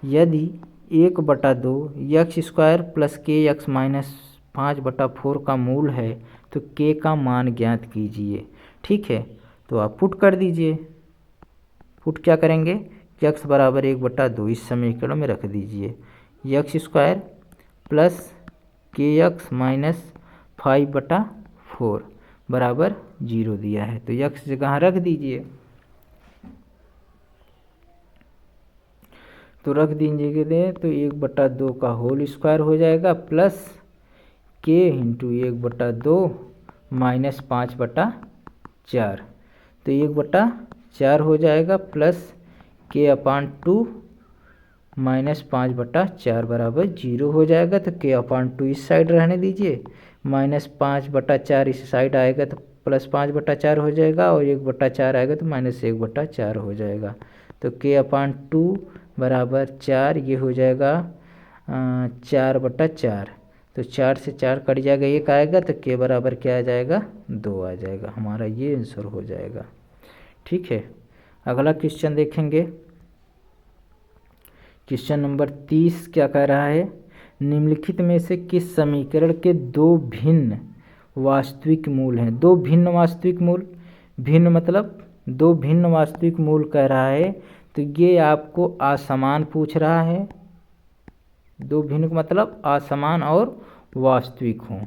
1/2 यक्स स्क्वायर प्लस के यक्स माइनस 5/4 का मूल है तो के का मान ज्ञात कीजिए। ठीक है, तो आप पुट कर दीजिए। पुट क्या करेंगे, यक्स बराबर 1/2 इस समीकरण में रख दीजिए, यक्स स्क्वायर प्लस के यक्स माइनस 5/4 बराबर 0 दिया है। तो यक्स जगह रख दीजिए, तो रख दीजिए तो 1/2 का होल स्क्वायर हो जाएगा प्लस के इंटू 1/2 माइनस 5/4, तो 1/4 हो जाएगा प्लस के अपान 2 माइनस 5/4 बराबर 0 हो जाएगा। तो के अपान 2 इस साइड रहने दीजिए, माइनस 5/4 इस साइड आएगा तो प्लस 5/4 हो जाएगा और 1/4 आएगा तो माइनस 1/4 हो जाएगा। तो के अपान 2 बराबर 4, ये हो जाएगा 4/4। तो 4 से 4 कट जाएगा, 1 आएगा तो के बराबर क्या आ जाएगा 2 आ जाएगा। हमारा ये आंसर हो जाएगा। ठीक है, अगला क्वेश्चन देखेंगे। क्वेश्चन नंबर 30 क्या कह रहा है, निम्नलिखित में से किस समीकरण के दो भिन्न वास्तविक मूल हैं। दो भिन्न वास्तविक मूल, भिन्न मतलब दो भिन्न वास्तविक मूल कह रहा है, तो ये आपको असमान पूछ रहा है। दो भिन्न मतलब असमान और वास्तविक हो,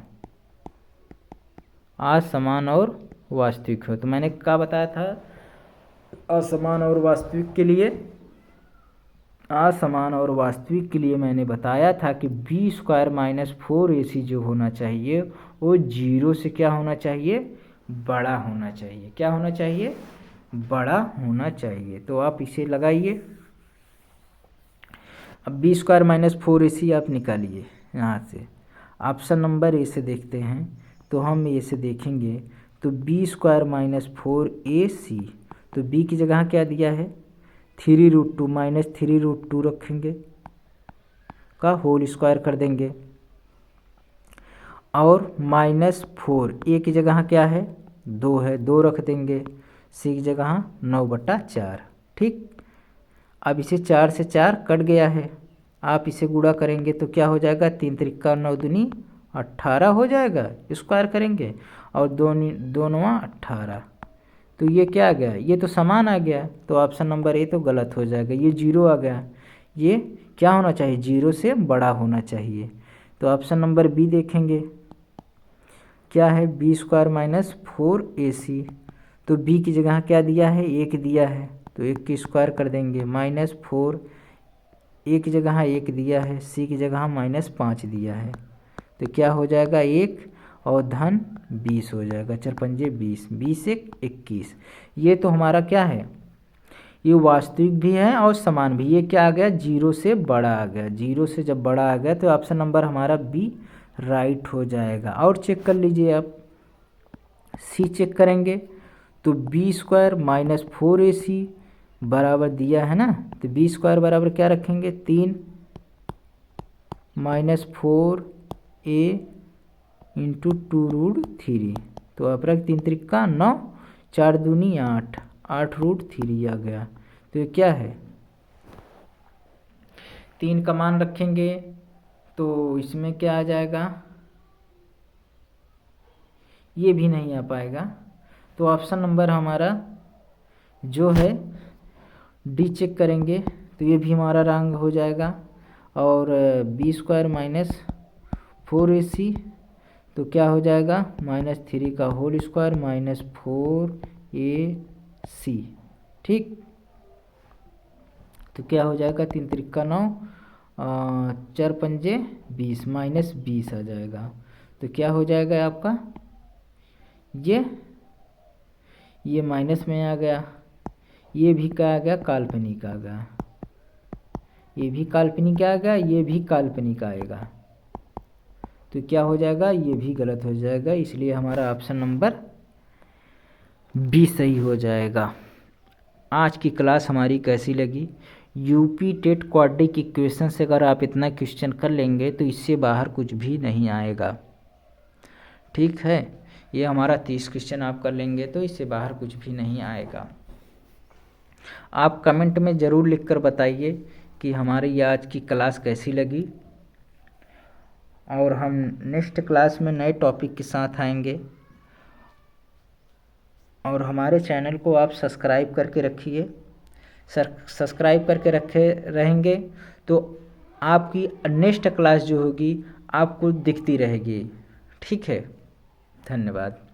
असमान और वास्तविक हो। तो मैंने क्या बताया था असमान और वास्तविक के लिए, असमान और वास्तविक के लिए मैंने बताया था कि बी स्क्वायर माइनस 4ac जो होना चाहिए वो 0 से क्या होना चाहिए, बड़ा होना चाहिए। क्या होना चाहिए, बड़ा होना चाहिए। तो आप इसे लगाइए। अब बी स्क्वायर माइनस 4ac आप निकालिए यहाँ से। ऑप्शन नंबर ए से देखते हैं, तो हम ए से देखेंगे तो बी स्क्वायर माइनस 4ac, तो बी की जगह क्या दिया है 3√2 माइनस 3√2 रखेंगे का होल स्क्वायर कर देंगे और माइनस 4, ए की जगह क्या है 2 है, 2 रख देंगे, सी की जगह 9/4। ठीक, अब इसे 4 से 4 कट गया है, आप इसे गुणा करेंगे तो क्या हो जाएगा 3 त्रिका 9 दूनी 18 हो जाएगा, स्क्वायर करेंगे और 2 9 18। तो ये क्या आ गया, ये तो समान आ गया। तो ऑप्शन नंबर ए तो गलत हो जाएगा, ये 0 आ गया। ये क्या होना चाहिए, 0 से बड़ा होना चाहिए। तो ऑप्शन नंबर बी देखेंगे क्या है, बी स्क्वायर माइनस 4ac, तो बी की जगह क्या दिया है 1 दिया है, तो 1 की स्क्वायर कर देंगे, माइनस 4, ए की जगह 1 दिया है, सी की जगह माइनस 5 दिया है, तो क्या हो जाएगा 1 और धन 20 हो जाएगा, 4 पंजे 20, 20 1 21। ये तो हमारा क्या है, ये वास्तविक भी है और समान भी। ये क्या आ गया 0 से बड़ा आ गया, 0 से जब बड़ा आ गया तो ऑप्शन नंबर हमारा बी राइट हो जाएगा। और चेक कर लीजिए आप, सी चेक करेंगे तो बी स्क्वायर माइनस 4ac बराबर दिया है ना, तो बी स्क्वायर बराबर क्या रखेंगे 3 माइनस 4a इंटू 2√3, तो अपरक 3 त्रिका 9, 4 दूनी 8, 8√3 आ गया। तो ये क्या है, 3 का मान रखेंगे तो इसमें क्या आ जाएगा, ये भी नहीं आ पाएगा। तो ऑप्शन नंबर हमारा जो है डी चेक करेंगे तो ये भी हमारा रॉन्ग हो जाएगा। और b² माइनस 4ac तो क्या हो जाएगा, -3 का होल स्क्वायर माइनस 4ac। ठीक, तो क्या हो जाएगा, 3 त्रिका 9, 4 पंजे 20 माइनस 20 आ जाएगा। तो क्या हो जाएगा आपका, ये माइनस में आ गया, ये भी क्या आ गया, काल्पनिक आ गया, ये भी काल्पनिक आ गया, ये भी काल्पनिक आएगा। तो क्या हो जाएगा, ये भी गलत हो जाएगा, इसलिए हमारा ऑप्शन नंबर बी सही हो जाएगा। आज की क्लास हमारी कैसी लगी, यूपी टेट क्वाड्रेटिक इक्वेशन से अगर आप इतना क्वेश्चन कर लेंगे तो इससे बाहर कुछ भी नहीं आएगा। ठीक है, ये हमारा 30 क्वेश्चन आप कर लेंगे तो इससे बाहर कुछ भी नहीं आएगा। आप कमेंट में ज़रूर लिखकर बताइए कि हमारी आज की क्लास कैसी लगी, और हम नेक्स्ट क्लास में नए टॉपिक के साथ आएंगे। और हमारे चैनल को आप सब्सक्राइब करके रखिए, सब्सक्राइब करके रखे रहेंगे तो आपकी नेक्स्ट क्लास जो होगी आपको दिखती रहेगी। ठीक है, धन्यवाद।